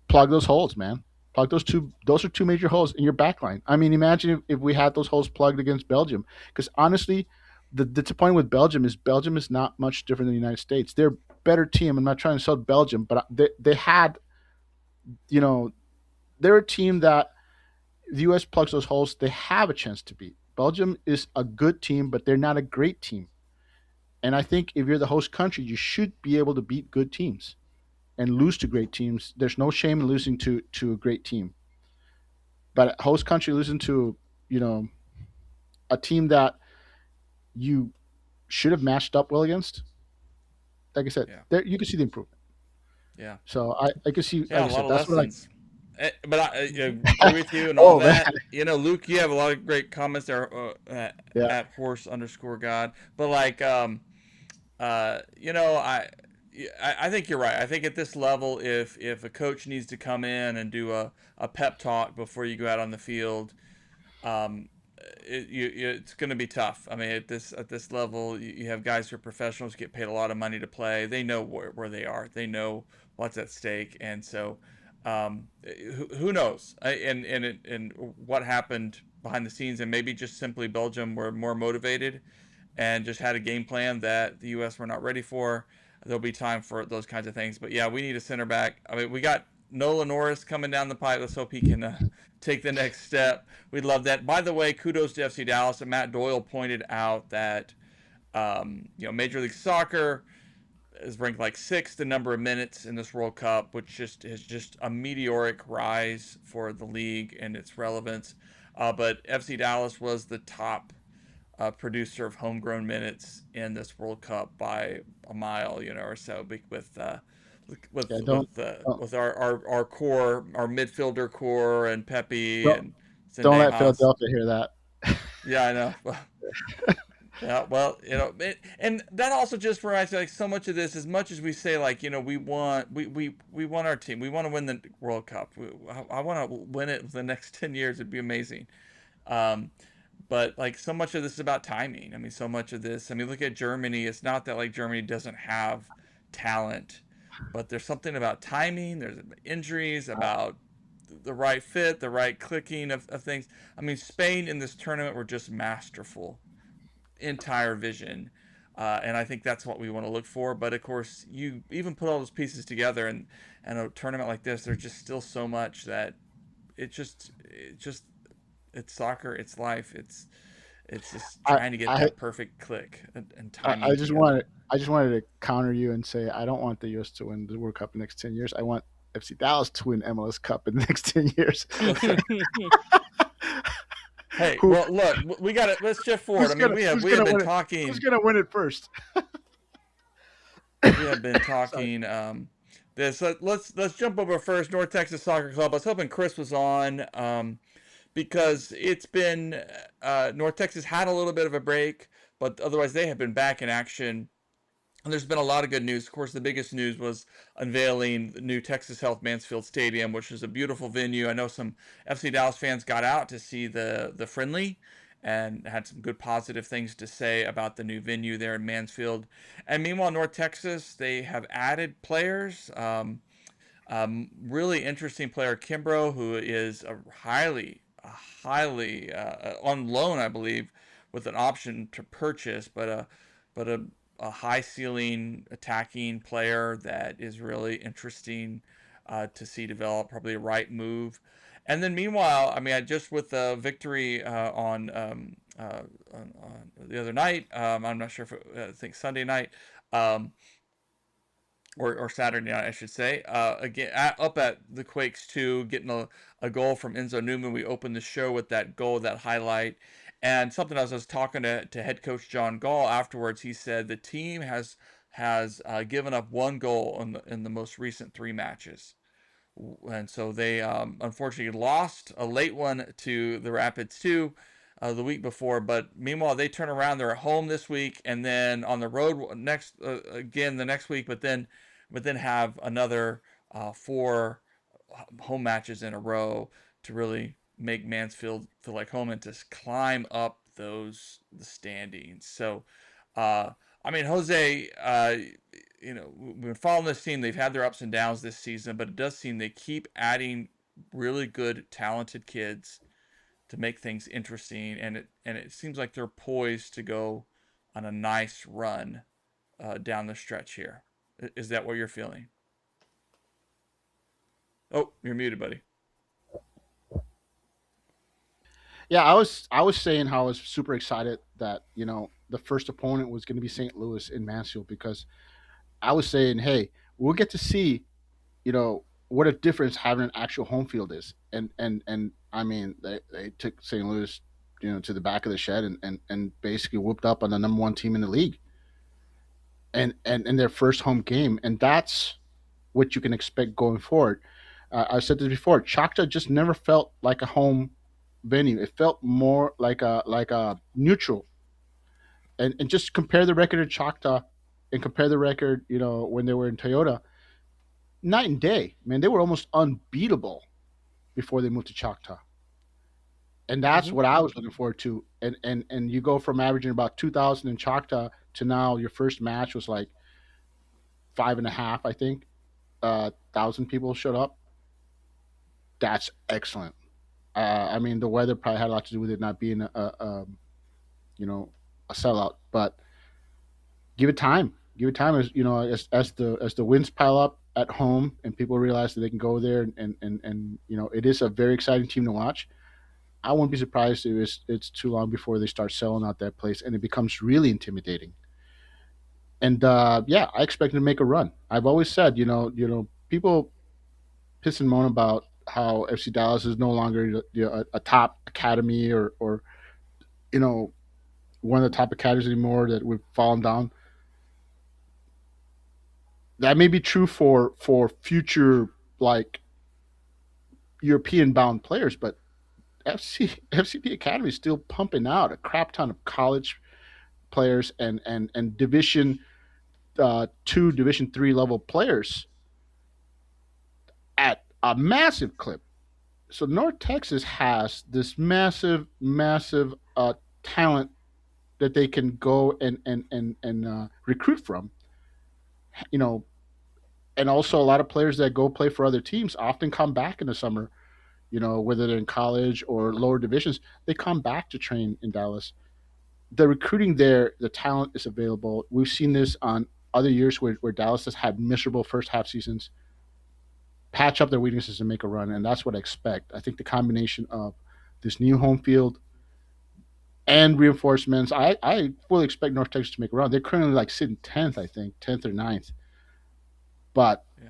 [SPEAKER 4] Plug those holes, man. Plug those 2. Those are 2 major holes in your back line. I mean, imagine if we had those holes plugged against Belgium. Because honestly, the disappointment with Belgium is not much different than the United States. They're a better team. I'm not trying to insult Belgium, but they had, they're a team that the U.S. plugs those holes. They have a chance to beat. Belgium is a good team, but they're not a great team. And I think if you're the host country, you should be able to beat good teams and lose to great teams. There's no shame in losing to a great team. But host country losing to, a team that you should have matched up well against, like I said, there you can see the improvement.
[SPEAKER 3] Yeah.
[SPEAKER 4] So I can see.
[SPEAKER 3] Yeah,
[SPEAKER 4] like
[SPEAKER 3] a lot of
[SPEAKER 4] that's
[SPEAKER 3] lessons. But I agree with you and all that. Man. Luke, you have a lot of great comments there at horse_god. But I think you're right. I think at this level, if a coach needs to come in and do a pep talk before you go out on the field, um, it's going to be tough. I mean, at this level, you have guys who are professionals, get paid a lot of money to play. They know where they are. They know what's at stake, and so who knows? And what happened behind the scenes, and maybe just simply Belgium were more motivated and just had a game plan that the U.S. were not ready for. There'll be time for those kinds of things. But yeah, we need a center back. I mean, we got Nolan Norris coming down the pipe. Let's hope he can take the next step. We'd love that. By the way, kudos to FC Dallas. And Matt Doyle pointed out that Major League Soccer is ranked like sixth in number of minutes in this World Cup, which just is just a meteoric rise for the league and its relevance. But FC Dallas was the top producer of homegrown minutes in this World Cup by a mile, or so. With
[SPEAKER 4] Yeah,
[SPEAKER 3] with our core, our midfielder core, and Pepe
[SPEAKER 4] don't
[SPEAKER 3] and
[SPEAKER 4] don't let
[SPEAKER 3] Zendejas.
[SPEAKER 4] Philadelphia hear that.
[SPEAKER 3] Yeah, I know. Yeah, well, and that also just reminds me, like, so much of this, as much as we say, like, we want our team, we want to win the World Cup. I want to win it for the next 10 years. It'd be amazing. Um, but like so much of this is about timing. I mean, so much of this. I mean, look at Germany. It's not that like Germany doesn't have talent, but there's something about timing. There's injuries, about the right fit, the right clicking of things. I mean, Spain in this tournament were just masterful, entire vision. And I think that's what we want to look for. But of course, you even put all those pieces together, and a tournament like this, there's just still so much that it just it's soccer, it's life, it's just
[SPEAKER 4] I
[SPEAKER 3] trying to get
[SPEAKER 4] I
[SPEAKER 3] that perfect click and
[SPEAKER 4] I
[SPEAKER 3] timing together.
[SPEAKER 4] I just wanted to counter you and say I don't want the U.S. to win the World Cup in the next 10 years. I want FC Dallas to win MLS Cup in the next 10 years.
[SPEAKER 3] Okay. Hey,
[SPEAKER 4] Who
[SPEAKER 3] well, look, we got it. Let's shift forward.
[SPEAKER 4] who's
[SPEAKER 3] I mean,
[SPEAKER 4] gonna who's
[SPEAKER 3] we have
[SPEAKER 4] gonna
[SPEAKER 3] been
[SPEAKER 4] win it? Who's
[SPEAKER 3] talking.
[SPEAKER 4] gonna win it first?
[SPEAKER 3] We have been
[SPEAKER 4] Sorry.
[SPEAKER 3] talking. This let's jump over first. North Texas Soccer Club. I was hoping Chris was on. Because it's been North Texas had a little bit of a break, but otherwise they have been back in action. And there's been a lot of good news. Of course, the biggest news was unveiling the new Texas Health Mansfield Stadium, which is a beautiful venue. I know some FC Dallas fans got out to see the friendly and had some good positive things to say about the new venue there in Mansfield. And meanwhile, North Texas, they have added players. Really interesting player, Kimbrough, who is highly on loan, I believe, with an option to purchase, but a high ceiling attacking player that is really interesting to see develop. Probably a right move. And then meanwhile, I mean, I just with the victory on the other night, I'm not sure if I think Sunday night. Um, or Saturday night, I should say. Again, up at the Quakes too, getting a goal from Enzo Newman. We opened the show with that goal, that highlight, and something as I was talking to head coach John Gall afterwards, he said the team has given up one goal in the most recent three matches, and so they unfortunately lost a late one to the Rapids too. The week before, but meanwhile they turn around. They're at home this week, and then on the road next again the next week. But then have another four home matches in a row to really make Mansfield feel like home and to climb up the standings. So, I mean, Jose, we've been following this team. They've had their ups and downs this season, but it does seem they keep adding really good, talented kids to make things interesting, and it seems like they're poised to go on a nice run down the stretch here. Is that what you're feeling? Oh, you're muted, buddy.
[SPEAKER 4] Yeah, I was saying how I was super excited that the first opponent was going to be St. Louis in Mansfield because I was saying, hey, we'll get to see what a difference having an actual home field is, and I mean they took St. Louis to the back of the shed and basically whooped up on the number one team in the league, and in their first home game, and that's what you can expect going forward. I said this before. Choctaw just never felt like a home venue. It felt more like a neutral. And just compare the record of Choctaw and compare the record, when they were in Toyota, night and day. Man, they were almost unbeatable before they moved to Choctaw. And that's
[SPEAKER 5] Hmm.
[SPEAKER 4] what I was looking forward to. And you go from averaging about 2,000 in Choctaw to now your first match was like five and a half, I think. 1,000 people showed up. That's excellent. I mean, the weather probably had a lot to do with it not being you know, a sellout, but give it time. Give it time as the wins pile up at home and people realize that they can go there and it is a very exciting team to watch. I wouldn't be surprised if it's too long before they start selling out that place and it becomes really intimidating. And yeah, I expect them to make a run. I've always said, people piss and moan about how FC Dallas is no longer a top academy or you know one of the top academies anymore, that we've fallen down. That may be true for future like European bound players, but FCP Academy is still pumping out a crap ton of college players and Division 2, Division 3 level players at a massive clip. So North Texas has this massive talent that they can go and recruit from. You know, and also a lot of players that go play for other teams often come back in the summer. Whether they're in college or lower divisions, they come back to train in Dallas. The recruiting there, the talent is available. We've seen this on other years where Dallas has had miserable first half seasons, patch up their weaknesses and make a run, and that's what I expect. I think the combination of this new home field and reinforcements, I fully expect North Texas to make a run. They're currently like sitting 10th, I think, 10th or ninth. But
[SPEAKER 3] Yeah.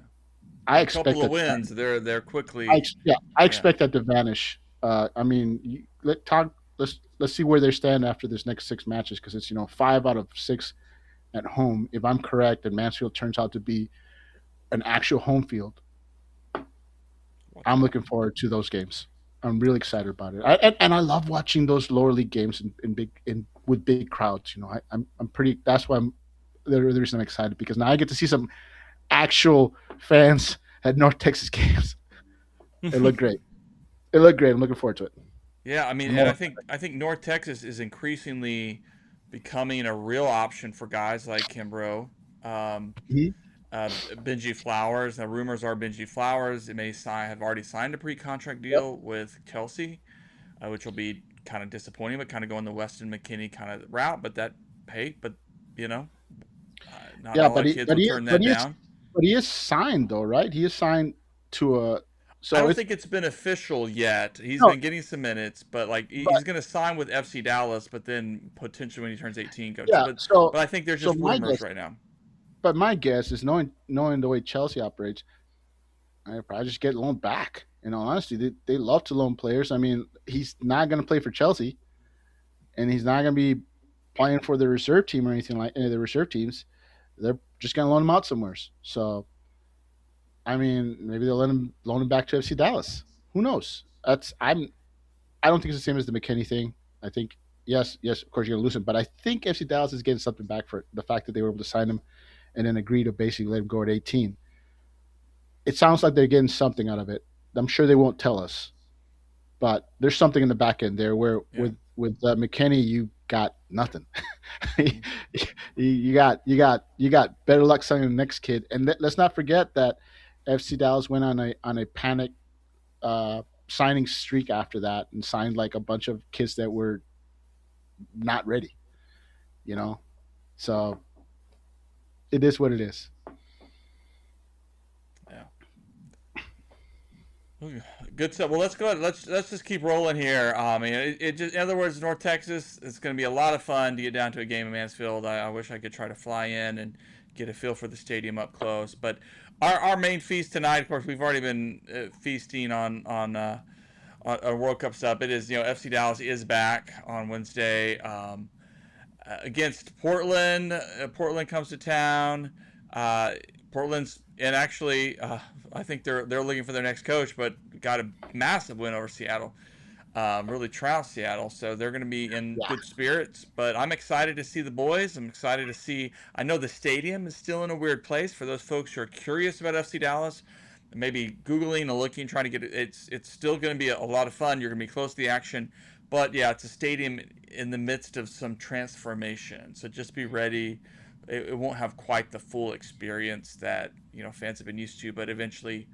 [SPEAKER 4] I
[SPEAKER 3] A
[SPEAKER 4] expect
[SPEAKER 3] couple of
[SPEAKER 4] that.
[SPEAKER 3] wins, they're quickly.
[SPEAKER 4] I
[SPEAKER 3] Yeah.
[SPEAKER 4] expect that to vanish. I mean, let's see where they stand after this next 6 matches, because it's 5 out of 6 at home. If I'm correct, and Mansfield turns out to be an actual home field, I'm looking forward to those games. I'm really excited about it. And I love watching those lower league games in with big crowds. I'm pretty. That's why the reason I'm excited, because now I get to see some actual fans at North Texas games. It looked great. It looked great. I'm looking forward to it.
[SPEAKER 3] Yeah, I mean, and I think North Texas is increasingly becoming a real option for guys like Kimbrough, um,
[SPEAKER 4] Mhm.
[SPEAKER 3] Benji Flowers. Now, rumors are Benji Flowers have already signed a pre-contract deal with Chelsea, which will be kind of disappointing, but kind of going the Weston McKinney kind of route. But you know, not
[SPEAKER 4] Yeah,
[SPEAKER 3] a lot of kids
[SPEAKER 4] but
[SPEAKER 3] will
[SPEAKER 4] he
[SPEAKER 3] turn
[SPEAKER 4] but
[SPEAKER 3] that
[SPEAKER 4] he is
[SPEAKER 3] down.
[SPEAKER 4] but he is signed though, right? He is signed to a.
[SPEAKER 3] I
[SPEAKER 4] So
[SPEAKER 3] don't
[SPEAKER 4] it's
[SPEAKER 3] think it's been official yet. He's
[SPEAKER 4] no,
[SPEAKER 3] been getting some minutes, but like
[SPEAKER 4] but
[SPEAKER 3] he's going to sign with FC Dallas, but then potentially when he turns 18, go to.
[SPEAKER 4] yeah.
[SPEAKER 3] But I think there's
[SPEAKER 4] So
[SPEAKER 3] just
[SPEAKER 4] my
[SPEAKER 3] rumors
[SPEAKER 4] guess,
[SPEAKER 3] right now.
[SPEAKER 4] but my guess is knowing the way Chelsea operates, I probably just get loaned back. In all honesty, they love to loan players. I mean, he's not going to play for Chelsea, and he's not going to be playing for the reserve team or anything like any of the reserve teams. They're just going to loan him out somewhere. So I mean, maybe they'll loan him back to FC Dallas. Who knows? I don't think it's the same as the McKinney thing. I think yes, of course you're gonna lose him, but I think FC Dallas is getting something back for the fact that they were able to sign him and then agree to basically let him go at 18. It sounds like they're getting something out of it. I'm sure they won't tell us, but there's something in the back end there where
[SPEAKER 3] Yeah.
[SPEAKER 4] with McKinney you got nothing. You got better luck signing the next kid, and let's not forget that FC Dallas went on a panic signing streak after that and signed like a bunch of kids that were not ready. You know, so it is what it is.
[SPEAKER 3] Yeah. Good stuff. Well, let's go ahead. Let's just keep rolling here. I mean, it just, in other words, North Texas. It's going to be a lot of fun to get down to a game in Mansfield. I wish I could try to fly in and get a feel for the stadium up close. But our main feast tonight, of course, we've already been feasting on World Cup stuff. It is FC Dallas is back on Wednesday against Portland. Portland comes to town. Portland's and actually I think they're looking for their next coach, but got a massive win over Seattle. really trounced Seattle. So they're going to be in
[SPEAKER 4] Yeah.
[SPEAKER 3] good spirits. But I'm excited to see the boys. I'm excited to see. I know the stadium is still in a weird place for those folks who are curious about FC Dallas. Maybe googling and looking, trying to get it. It's still going to be a lot of fun. You're going to be close to the action. But yeah, it's a stadium in the midst of some transformation. So just be ready. It won't have quite the full experience that fans have been used to, but eventually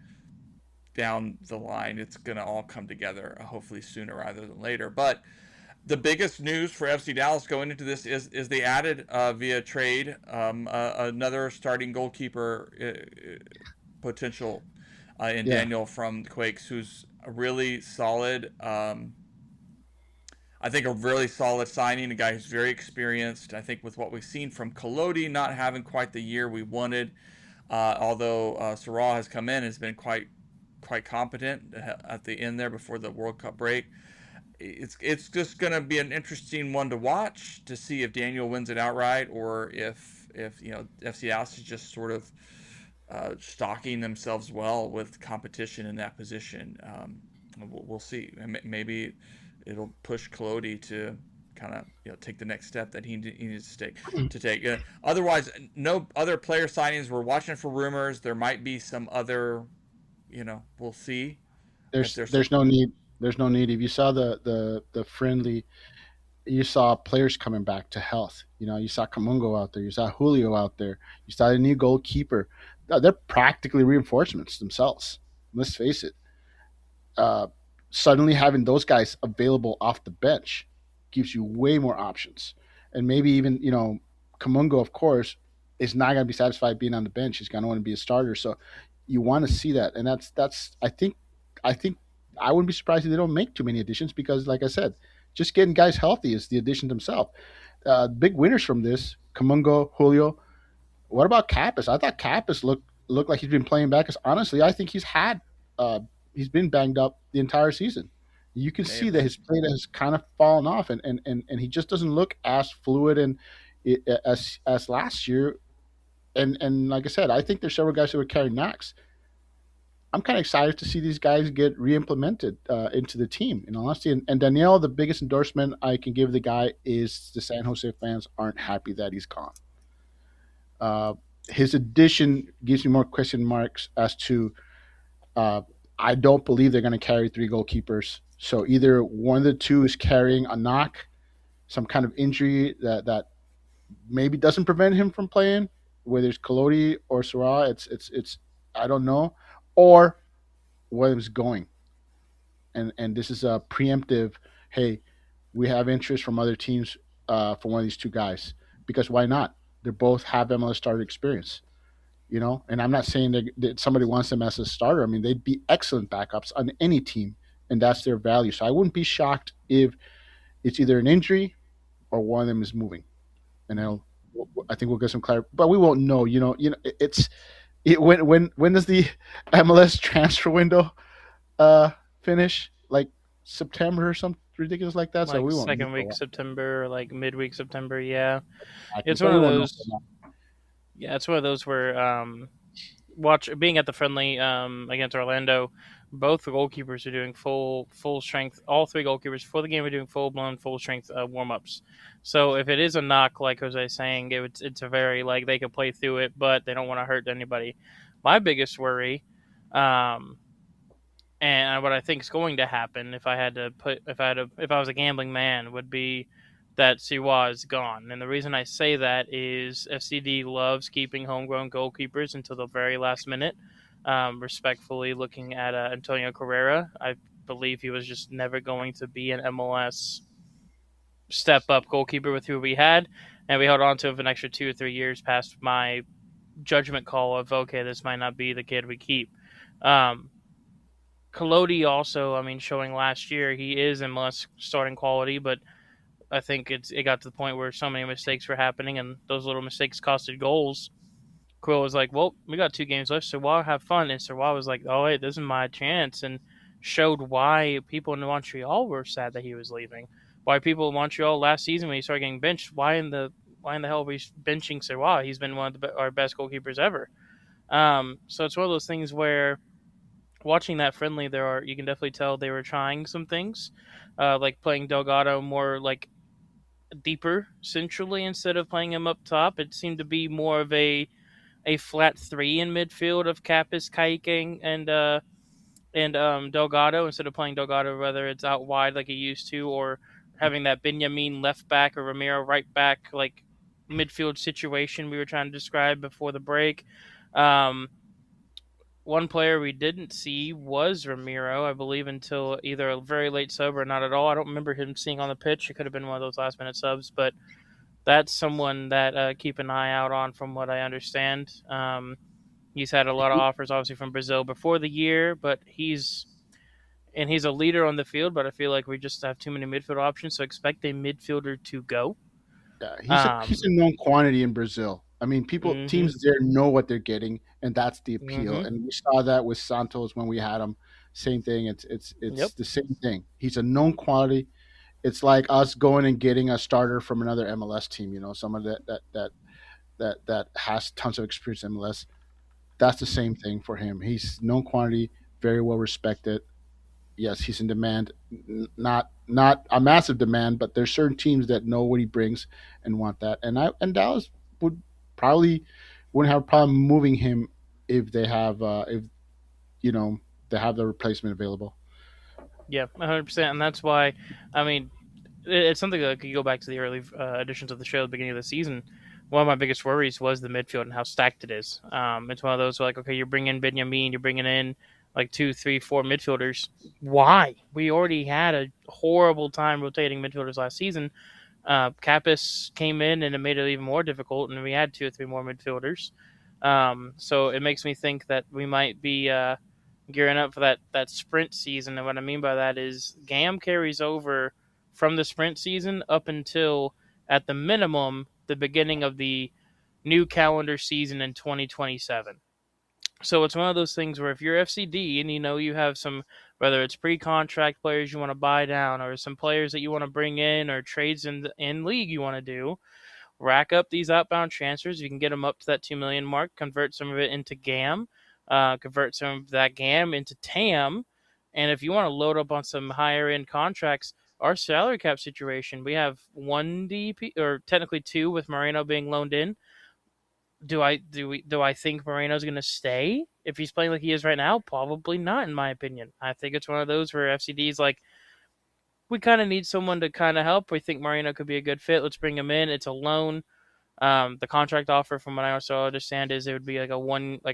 [SPEAKER 3] down the line, it's going to all come together, hopefully sooner rather than later. But the biggest news for FC Dallas going into this is they added via trade another starting goalkeeper potential in
[SPEAKER 4] Yeah.
[SPEAKER 3] Daniel from the Quakes, who's a really solid. I think a really solid signing, a guy who's very experienced. I think with what we've seen from Collodi not having quite the year we wanted, although Sarah has come in and has been quite competent at the end there before the World Cup break. It's just going to be an interesting one to watch to see if Daniel wins it outright or if FC Dallas is just sort of stocking themselves well with competition in that position. We'll see. Maybe it'll push Collodi to kind of take the next step that he needs to take. Otherwise, no other player signings. We're watching for rumors. There might be some other. We'll see if there's some.
[SPEAKER 4] There's no need. There's no need. If you saw the friendly, you saw players coming back to health. You saw Kamungo out there. You saw Julio out there. You saw a new goalkeeper. They're practically reinforcements themselves. Let's face it. uh, Suddenly having those guys available off the bench gives you way more options. And maybe even, Kamungo, of course, is not going to be satisfied being on the bench. He's going to want to be a starter. So you want to see that. And that's I think I wouldn't be surprised if they don't make too many additions because, like I said, just getting guys healthy is the addition themselves. Big winners from this: Kamungo, Julio. What about Kappas? I thought Kappas looked like he's been playing back. Because honestly, I think uh, he's been banged up the entire season. You can
[SPEAKER 3] May
[SPEAKER 4] see
[SPEAKER 3] have
[SPEAKER 4] that
[SPEAKER 3] been.
[SPEAKER 4] his play has kind of fallen off, and he just doesn't look as fluid and as last year. And like I said, I think there's several guys who are carrying knocks. I'm kind of excited to see these guys get re-implemented into the team. In honesty, and Danielle, the biggest endorsement I can give the guy is the San Jose fans aren't happy that he's gone. Uh, his addition gives me more question marks as to. Uh, I don't believe they're going to carry three goalkeepers. So either one of the two is carrying a knock, some kind of injury that maybe doesn't prevent him from playing, whether it's Colodi or Sarah. It's I don't know, or Williams going, and this is a preemptive. Hey, we have interest from other teams for one of these two guys because why not? They both have MLS starter experience. And I'm not saying that somebody wants them as a starter. I mean, they'd be excellent backups on any team, and that's their value. So I wouldn't be shocked if it's either an injury or one of them is moving. And I think we'll get some clarity, but we won't know. When does the MLS transfer window uh, finish? Like September or something ridiculous like that. So
[SPEAKER 5] Like
[SPEAKER 4] we won't
[SPEAKER 5] second
[SPEAKER 4] know.
[SPEAKER 5] week September, like midweek September. Yeah, it's
[SPEAKER 4] So
[SPEAKER 5] one
[SPEAKER 4] we
[SPEAKER 5] of
[SPEAKER 4] won't know.
[SPEAKER 5] those. Yeah, it's one of those where watch being at the friendly against Orlando, both the goalkeepers are doing full strength. All three goalkeepers for the game are doing full strength warm ups. So if it is a knock, like Jose saying, it's a very like they can play through it, but they don't want to hurt anybody. My biggest worry, um, and what I think is going to happen if I was a gambling man would be that Siwa is gone. And the reason I say that is FCD loves keeping homegrown goalkeepers until the very last minute. Respectfully, looking at Antonio Carrera, I believe he was just never going to be an MLS step up goalkeeper with who we had, and we held on to him for an extra 2 or 3 years past my judgment call of okay, this might not be the kid we keep. Um, Collodi also, I mean, showing last year he is MLS starting quality, but I think it got to the point where so many mistakes were happening, and those little mistakes costed goals. Quill was like, "Well, we got 2 games left, so why have fun?" And Serwa was like, "Oh, wait, this is my chance," and showed why people in Montreal were sad that he was leaving. Why people in Montreal last season when he started getting benched? Why in the hell are we benching Serwa? He's been one of our best goalkeepers ever. So it's one of those things where watching that friendly, you can definitely tell they were trying some things, like playing Delgado more like deeper centrally instead of playing him up top. It seemed to be more of a flat three in midfield of Kappas, Kaikeng, and Delgado instead of playing Delgado, whether it's out wide like he used to, or having that Benjamin left back or Ramiro right back, like midfield situation we were trying to describe before the break. Um, One player we didn't see was Ramiro, I believe, until either a very late sub or not at all. I don't remember him seeing on the pitch. It could have been one of those last minute subs, but that's someone that keep an eye out on, from what I understand. He's had a lot of offers, obviously, from Brazil before the year, but he's a leader on the field. But I feel like we just have too many midfield options, so expect a midfielder to go.
[SPEAKER 4] Yeah, he's a
[SPEAKER 5] Um,
[SPEAKER 4] known quantity in Brazil. I mean, people
[SPEAKER 5] mm-hmm,
[SPEAKER 4] teams there know what they're getting, and that's the appeal.
[SPEAKER 5] mm-hmm,
[SPEAKER 4] And we saw that with Santos when we had him. Same thing.
[SPEAKER 5] yep,
[SPEAKER 4] It's the same thing. He's a known quantity. It's like us going and getting a starter from another MLS team. You know, someone that has tons of experience in MLS. That's the same thing for him. He's known quantity, very well respected. Yes, he's in demand. Not a massive demand, but there's certain teams that know what he brings and want that. And Dallas would probably wouldn't have a problem moving him if they have if you know they have the replacement available.
[SPEAKER 5] yeah, 100%. And that's why, I mean, it's something that could go back to the early editions of the show at the beginning of the season. One of my biggest worries was the midfield and how stacked it is. It's one of those where, like, okay, you're bringing Benjamin, you're bringing in like two, three, four midfielders. Why? We already had a horrible time rotating midfielders last season. Kappas came in and it made it even more difficult, and we had two or three more midfielders. So it makes me think that we might be gearing up for that sprint season. And what I mean by that is GAM carries over from the sprint season up until, at the minimum, the beginning of the new calendar season in 2027. So it's one of those things where if you're FCD and you know you have some, whether it's pre-contract players you want to buy down or some players that you want to bring in or trades in league you want to do, rack up these outbound transfers. You can get them up to that 2 million mark, convert some of it into GAM, convert some of that GAM into TAM. And if you want to load up on some higher end contracts, our salary cap situation, we have one DP, or technically two, with Moreno being loaned in. Do I think Moreno's going to stay if he's playing like he is right now? Probably not, in my opinion. I think it's one of those where FCD's like, we kind of need someone to kind of help. We think Moreno could be a good fit. Let's bring him in. It's a loan. The contract offer, from what I also understand, is it would be like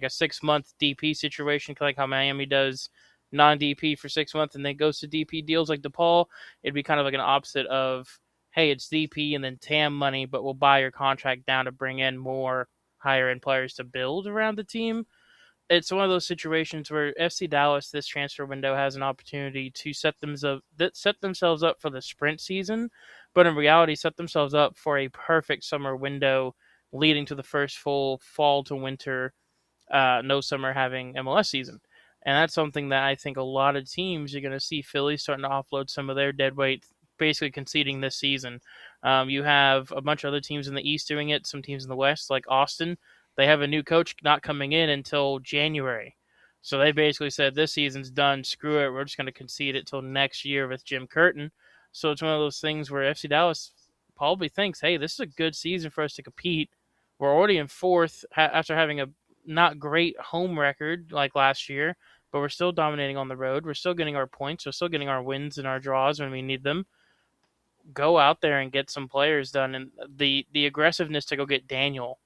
[SPEAKER 5] a 6 month DP situation, like how Miami does non DP for 6 months and then goes to DP deals like DePaul. It'd be kind of like an opposite of, hey, it's DP and then TAM money, but we'll buy your contract down to bring in more higher end players to build around the team. It's one of those situations where FC Dallas, this transfer window, has an opportunity to set themselves up for the sprint season, but in reality set themselves up for a perfect summer window leading to the first full fall to winter, no summer having MLS season. And that's something that I think a lot of teams, you're going to see Philly starting to offload some of their dead weight, basically conceding this season. You have a bunch of other teams in the East doing it, some teams in the West, like Austin. They have a new coach not coming in until January. So they basically said this season's done. Screw it. We're just going to concede it till next year with Jim Curtin. So it's one of those things where FC Dallas probably thinks, hey, this is a good season for us to compete. We're already in fourth after having a not great home record like last year, but we're still dominating on the road. We're still getting our points. We're still getting our wins and our draws when we need them. Go out there and get some players done. And the aggressiveness to go get Daniel,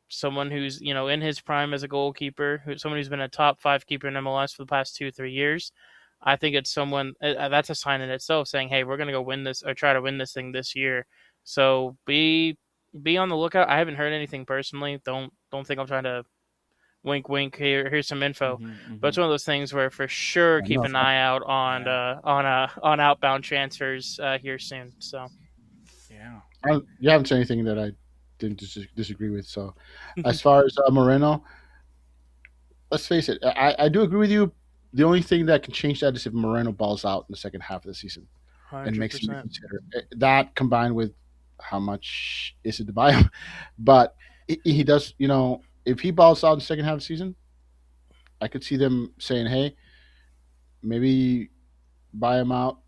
[SPEAKER 5] someone who's in his prime as a goalkeeper, someone who's been a top five keeper in MLS for the past 2 3 years. I think it's someone that's a sign in itself saying, hey, we're gonna go win this or try to win this thing this year. So be on the lookout. I haven't heard anything personally. Don't think I'm trying to wink wink. Here's some info.
[SPEAKER 3] Mm-hmm,
[SPEAKER 5] But
[SPEAKER 3] mm-hmm.
[SPEAKER 5] it's one of those things where for sure
[SPEAKER 1] I
[SPEAKER 5] keep
[SPEAKER 1] know.
[SPEAKER 5] an eye out
[SPEAKER 3] Yeah,
[SPEAKER 5] on outbound transfers here soon. So
[SPEAKER 3] yeah.
[SPEAKER 4] You haven't said anything that I didn't disagree with. So, as far as Moreno, let's face it, I do agree with you. The only thing that can change that is if Moreno balls out in the second half of the season and
[SPEAKER 5] hundred
[SPEAKER 4] makes him
[SPEAKER 5] percent.
[SPEAKER 4] reconsider. That combined with how much is it to buy him, but he does. If he balls out in the second half of the season, I could see them saying, "Hey, maybe buy him out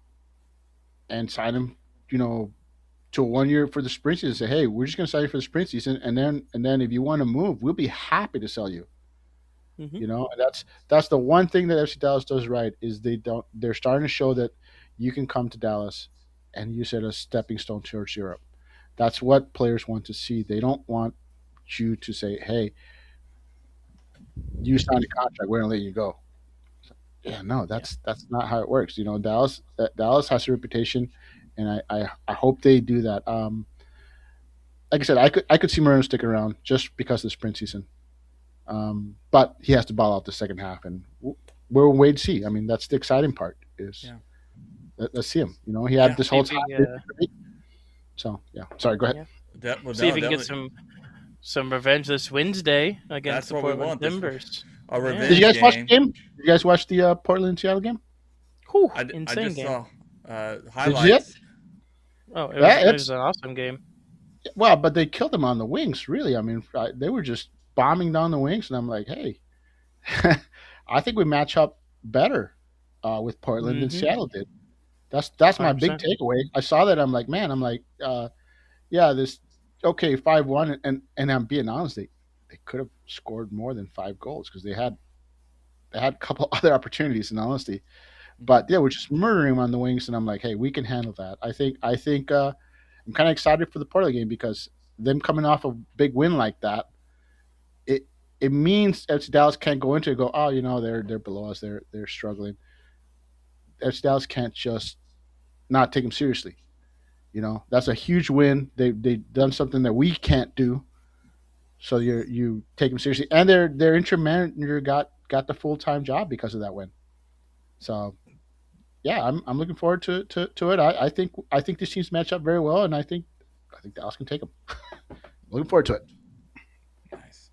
[SPEAKER 4] and sign him, you know, to a 1 year for the spring season. Say, hey, we're just going to sign you for the spring season, and then if you want to move, we'll be happy to sell you."
[SPEAKER 5] Hmm.
[SPEAKER 4] You know, and that's the one thing that FC Dallas does right is they're starting to show that you can come to Dallas and use it as a stepping stone towards Europe. That's what players want to see. They don't want you to say, "Hey, you signed a contract, we're going to let you go." Yeah, no,
[SPEAKER 5] Yeah.
[SPEAKER 4] that's not how it works. You know, Dallas has a reputation, and I hope they do that. Like I said, I could see Moreno sticking around just because of the sprint season. But he has to ball out the second half, and we'll wait to see. I mean, that's the exciting part. Is
[SPEAKER 3] Yeah.
[SPEAKER 4] let's see him. You know, he had
[SPEAKER 3] Yeah.
[SPEAKER 4] this
[SPEAKER 5] See
[SPEAKER 4] whole
[SPEAKER 5] if
[SPEAKER 4] time.
[SPEAKER 5] he,
[SPEAKER 4] So yeah, sorry. Go ahead.
[SPEAKER 5] yeah.
[SPEAKER 3] Well,
[SPEAKER 5] See if
[SPEAKER 3] no,
[SPEAKER 5] he can get
[SPEAKER 3] definitely.
[SPEAKER 5] some revenge this Wednesday against
[SPEAKER 3] That's
[SPEAKER 5] the
[SPEAKER 3] what we
[SPEAKER 5] Portland
[SPEAKER 3] want. This
[SPEAKER 5] Timbers.
[SPEAKER 3] a
[SPEAKER 5] Yeah.
[SPEAKER 4] Did you
[SPEAKER 3] revenge
[SPEAKER 4] guys watch the
[SPEAKER 3] game.
[SPEAKER 4] game? Did you guys watch the Portland Seattle game?
[SPEAKER 5] Whew,
[SPEAKER 3] I
[SPEAKER 5] insane
[SPEAKER 3] just
[SPEAKER 5] game.
[SPEAKER 3] saw
[SPEAKER 4] Did you see it?
[SPEAKER 3] highlights.
[SPEAKER 5] Oh,
[SPEAKER 4] Yeah,
[SPEAKER 5] it was
[SPEAKER 4] it's
[SPEAKER 5] an awesome game.
[SPEAKER 4] well, but they killed them on the wings. Really, I mean, they were just bombing down the wings, and I'm like, hey, I think we match up better with Portland than
[SPEAKER 5] Mm-hmm.
[SPEAKER 4] Seattle did. That's my big
[SPEAKER 5] 100%.
[SPEAKER 4] takeaway. I saw that. I'm like, man. I'm like, yeah, this okay, 5-1, and I'm being honest, they could have scored more than 5 goals because they had a couple other opportunities. In honesty,
[SPEAKER 3] Mhm.
[SPEAKER 4] but yeah, we're just murdering them on the wings, and I'm like, hey, we can handle that. I think I'm kind of excited for the Portland game because them coming off a big win like that, it it means FC Dallas can't go into it and go, oh, they're below us, they're struggling. FC Dallas can't just not take them seriously. That's a huge win. They done something that we can't do. So you take them seriously, and their interim manager got the full time job because of that win. So yeah, I'm looking forward to it. I think these teams match up very well, and I think Dallas can take them. Looking forward to it.
[SPEAKER 3] Nice.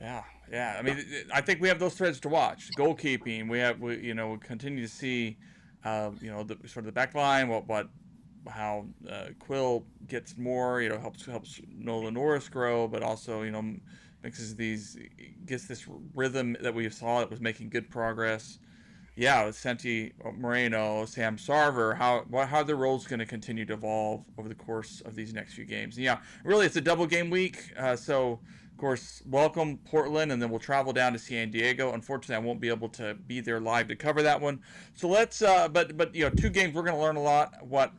[SPEAKER 3] Yeah, yeah. I mean, I think we have those threads to watch. Goalkeeping. We continue to see, the sort of the back line. How Quill gets more. Helps Nolan Norris grow, but also mixes these, gets this rhythm that we saw that was making good progress. Yeah, with Senti Moreno, Sam Sarver, how their roles going to continue to evolve over the course of these next few games. And yeah, really, it's a double game week. So, of course, welcome Portland, and then we'll travel down to San Diego. Unfortunately, I won't be able to be there live to cover that one. So let's, but 2 games, we're going to learn a lot.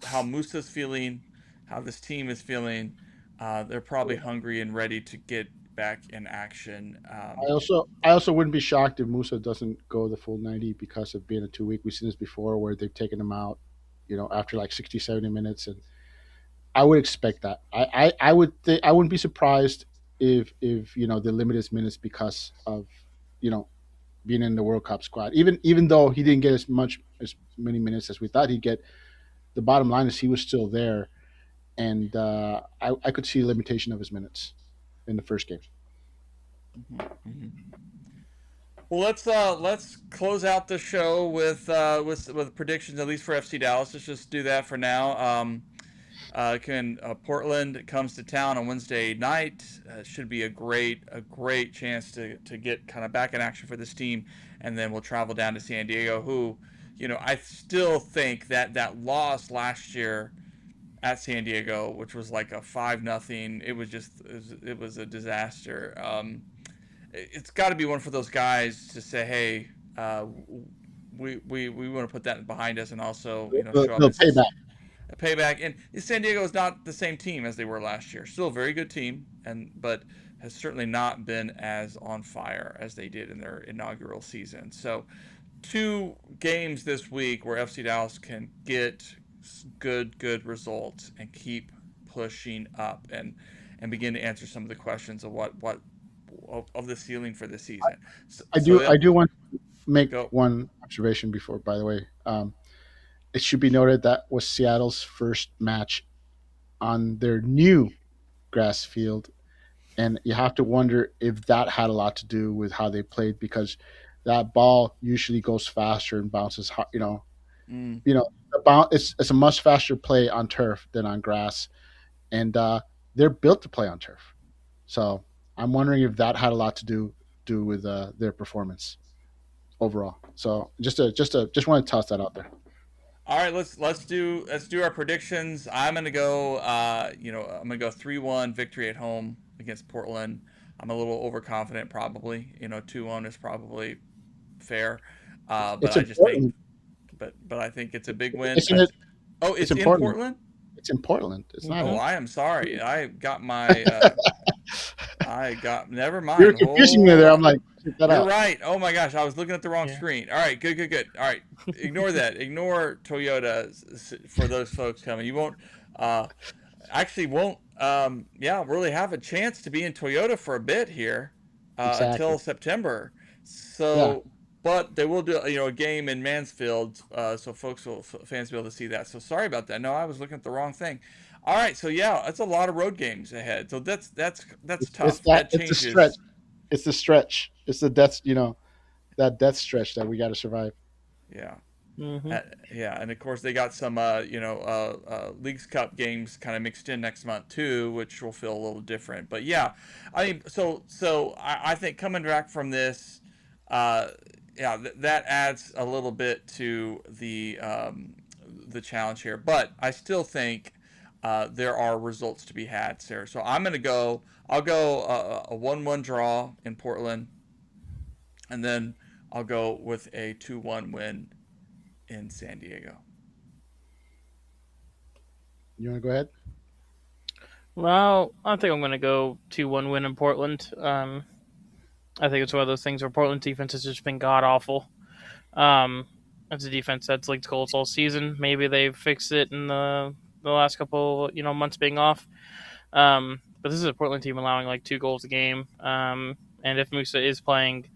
[SPEAKER 3] How Musa's feeling, how this team is feeling. They're probably hungry and ready to get back in action.
[SPEAKER 4] I also wouldn't be shocked if Musa doesn't go the full 90 because of being a 2 week. We've seen this before where they've taken him out, after like 60, 70 minutes, and I would expect that. I would think I wouldn't be surprised if they limit his minutes because of you know being in the World Cup squad. Even though he didn't get as many minutes as we thought he'd get, the bottom line is he was still there, and I could see a limitation of his minutes in the first game.
[SPEAKER 3] Mhm. Well, let's close out the show with predictions, at least for FC Dallas. Let's just do that for now. Can Portland comes to town on Wednesday night? Should be a great chance to get kind of back in action for this team, and then we'll travel down to San Diego. Who, I still think that loss last year at San Diego, which was like a 5-0. It was a disaster. It's got to be one for those guys to say, hey, we want to put that behind us, and also show up
[SPEAKER 4] They'll
[SPEAKER 3] and
[SPEAKER 4] pay back.
[SPEAKER 3] a payback. And San Diego is not the same team as they were last year. Still a very good team, but has certainly not been as on fire as they did in their inaugural season. So 2 games this week where FC Dallas can get good results and keep pushing up and begin to answer some of the questions of what of the ceiling for the season. So,
[SPEAKER 4] I
[SPEAKER 3] so
[SPEAKER 4] do
[SPEAKER 3] yeah,
[SPEAKER 4] I do want to make
[SPEAKER 3] go.
[SPEAKER 4] one observation before. By the way, it should be noted that was Seattle's first match on their new grass field, and you have to wonder if that had a lot to do with how they played because that ball usually goes faster and bounces.
[SPEAKER 3] Mm,
[SPEAKER 4] It's a much faster play on turf than on grass, and they're built to play on turf. So I'm wondering if that had a lot to do do with their performance overall. So just want to toss that out there.
[SPEAKER 3] All right, let's do our predictions. I'm gonna go. I'm gonna go 3-1 victory at home against Portland. I'm a little overconfident, probably. 2-1 is probably fair, but
[SPEAKER 4] It's
[SPEAKER 3] I just think,
[SPEAKER 4] important.
[SPEAKER 3] but I think it's a big win.
[SPEAKER 4] Isn't it?
[SPEAKER 3] Oh,
[SPEAKER 4] It's
[SPEAKER 3] it's in
[SPEAKER 4] important.
[SPEAKER 3] Portland.
[SPEAKER 4] It's in Portland. It's not
[SPEAKER 3] Oh,
[SPEAKER 4] in.
[SPEAKER 3] I am sorry. I got my. Never
[SPEAKER 4] You're
[SPEAKER 3] mind.
[SPEAKER 4] confusing me
[SPEAKER 3] Hold
[SPEAKER 4] there. I'm
[SPEAKER 3] on.
[SPEAKER 4] like, check that
[SPEAKER 3] You're
[SPEAKER 4] out.
[SPEAKER 3] right. Oh my gosh, I was looking at the wrong
[SPEAKER 5] Yeah.
[SPEAKER 3] screen. All right, good. All right, ignore that. Ignore Toyota for those folks coming. You won't, actually won't, really have a chance to be in Toyota for a bit here,
[SPEAKER 4] Exactly.
[SPEAKER 3] until September.
[SPEAKER 4] Yeah.
[SPEAKER 3] So, but they will do a game in Mansfield, so fans will be able to see that. So sorry about that. No, I was looking at the wrong thing. All right, so yeah, that's a lot of road games ahead. So that's
[SPEAKER 4] It's
[SPEAKER 3] tough. That
[SPEAKER 4] it's the
[SPEAKER 3] changes.
[SPEAKER 4] stretch. It's the stretch. It's the death. That death stretch that we got to survive.
[SPEAKER 3] Yeah.
[SPEAKER 5] Mm-hmm.
[SPEAKER 3] Yeah, and of course they got some, Leagues Cup games kind of mixed in next month too, which will feel a little different. But yeah, I mean, so I think coming back from this, that adds a little bit to the challenge here. But I still think there are results to be had, Sarah. So I'll go a 1-1 draw in Portland, and then I'll go with a 2-1 win in San Diego.
[SPEAKER 4] You want to go ahead?
[SPEAKER 5] Well, I think I'm going to go 2-1 win in Portland. I think it's one of those things where Portland defense has just been god awful. It's a defense that's leaked goals all season. Maybe they fixed it in the last couple months being off. But this is a Portland team allowing like 2 goals a game. And if Musa is playing,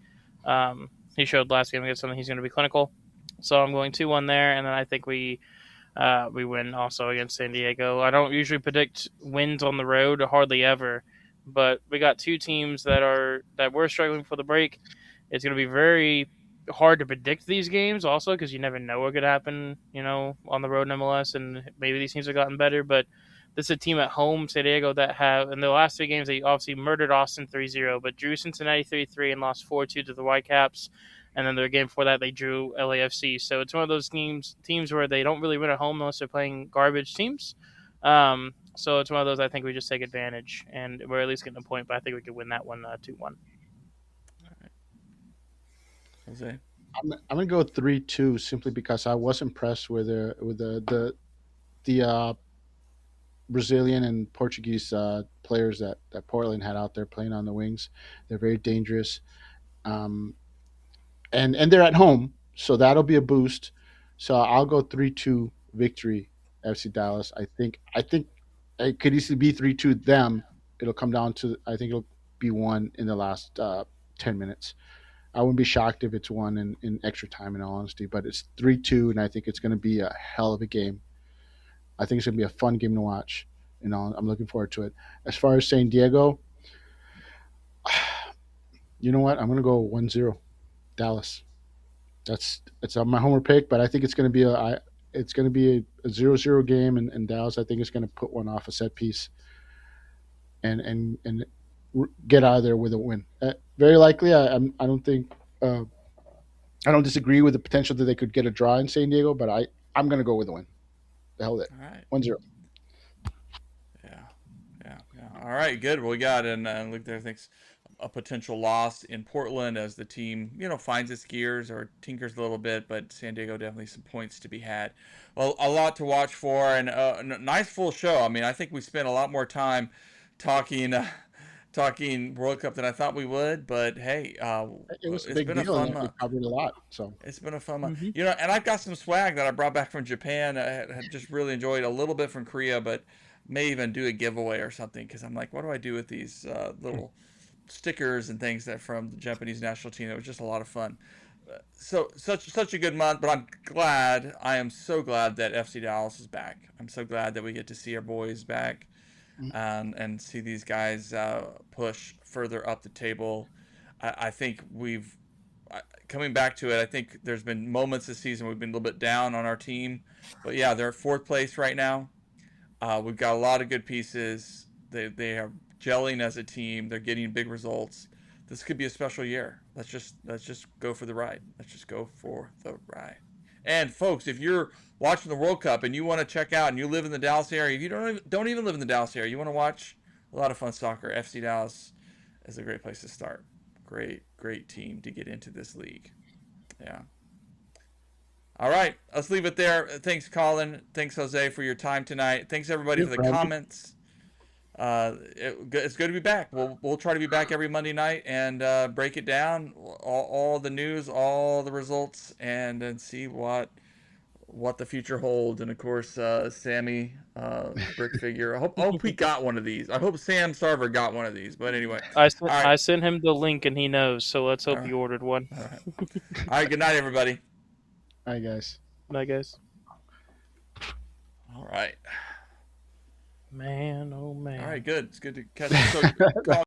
[SPEAKER 5] he showed last game against them he's going to be clinical. So I'm going 2-1 there, and then I think we win also against San Diego. I don't usually predict wins on the road, hardly ever, but we got 2 teams that we're struggling for the break. It's going to be very hard to predict these games also because you never know what could happen, on the road in MLS, and maybe these teams have gotten better, but this is a team at home, San Diego, that have, in the last 3 games, they obviously murdered Austin 3-0, but drew Cincinnati 3-3 and lost 4-2 to the Whitecaps. And then their game before that, they drew LAFC. So it's one of those teams where they don't really win at home unless they're playing garbage teams. So it's one of those I think we just take advantage, and we're at least getting a point, but I think we could win that one 2-1.
[SPEAKER 3] Jose?
[SPEAKER 4] I'm gonna go 3-2 simply because I was impressed with the Brazilian and Portuguese players that Portland had out there playing on the wings. They're very dangerous, and they're at home, so that'll be a boost. So I'll go 3-2 victory FC Dallas. I think it could easily be 3-2 them. It'll come down to, I think it'll be one in the last 10 minutes. I wouldn't be shocked if it's one in extra time, in all honesty. But it's 3-2, and I think it's going to be a hell of a game. I think it's going to be a fun game to watch. I'm looking forward to it. As far as San Diego, you know what? I'm going to go 1-0 Dallas. It's on my homer pick, but I think it's going to be a 0-0 game, and Dallas, I think, is going to put one off a set piece and get out of there with a win. Very likely. I don't think I don't disagree with the potential that they could get a draw in San Diego, but I'm going to go with a win. The hell with it.
[SPEAKER 3] All right.
[SPEAKER 4] 1-0.
[SPEAKER 3] Yeah. All right, good. Well, we got, and Luke there thinks a potential loss in Portland as the team, finds its gears or tinkers a little bit, but San Diego definitely some points to be had. Well, a lot to watch for, and a nice full show. I mean, I think we spent a lot more time talking World Cup than I thought we would, but hey,
[SPEAKER 4] It was a
[SPEAKER 3] it's
[SPEAKER 4] big
[SPEAKER 3] been a
[SPEAKER 4] deal,
[SPEAKER 3] fun
[SPEAKER 4] and we
[SPEAKER 3] month.
[SPEAKER 4] covered a lot. So
[SPEAKER 3] It's been a fun month.
[SPEAKER 5] Mhm.
[SPEAKER 3] And I've got some swag that I brought back from Japan. I had just really enjoyed a little bit from Korea, but may even do a giveaway or something because I'm like, what do I do with these little stickers and things that from the Japanese national team? It was just a lot of fun. So such a good month, but I am so glad that FC Dallas is back. I'm so glad that we get to see our boys back, and see these guys push further up the table. I think coming back to it, I think there's been moments this season we've been a little bit down on our team, but yeah, they're at 4th place right now. We've got a lot of good pieces. They are gelling as a team. They're getting big results. this could be a special year. Let's just go for the ride. Let's just go for the ride. And folks, if you're watching the World Cup and you want to check out, and you live in the Dallas area, if you don't even live in the Dallas area, you want to watch a lot of fun soccer, FC Dallas is a great place to start. Great team to get into this league. Yeah. All right, let's leave it there. Thanks, Collin. Thanks, Jose, for your time tonight. Thanks, everybody, for the comments. It's good to be back. We'll try to be back every Monday night and break it down, all the news, all the results, and then see what the future holds. And of course, Sammy brick figure. I hope he got one of these. I hope Sam Sarver got one of these. But anyway,
[SPEAKER 5] I sent him the link and he knows. So let's hope
[SPEAKER 3] All right.
[SPEAKER 5] he ordered one.
[SPEAKER 3] All right. Good night, everybody.
[SPEAKER 4] Hi, guys.
[SPEAKER 5] Bye, guys.
[SPEAKER 3] All right.
[SPEAKER 5] Man, oh man.
[SPEAKER 3] All right. Good. It's good to catch up. So,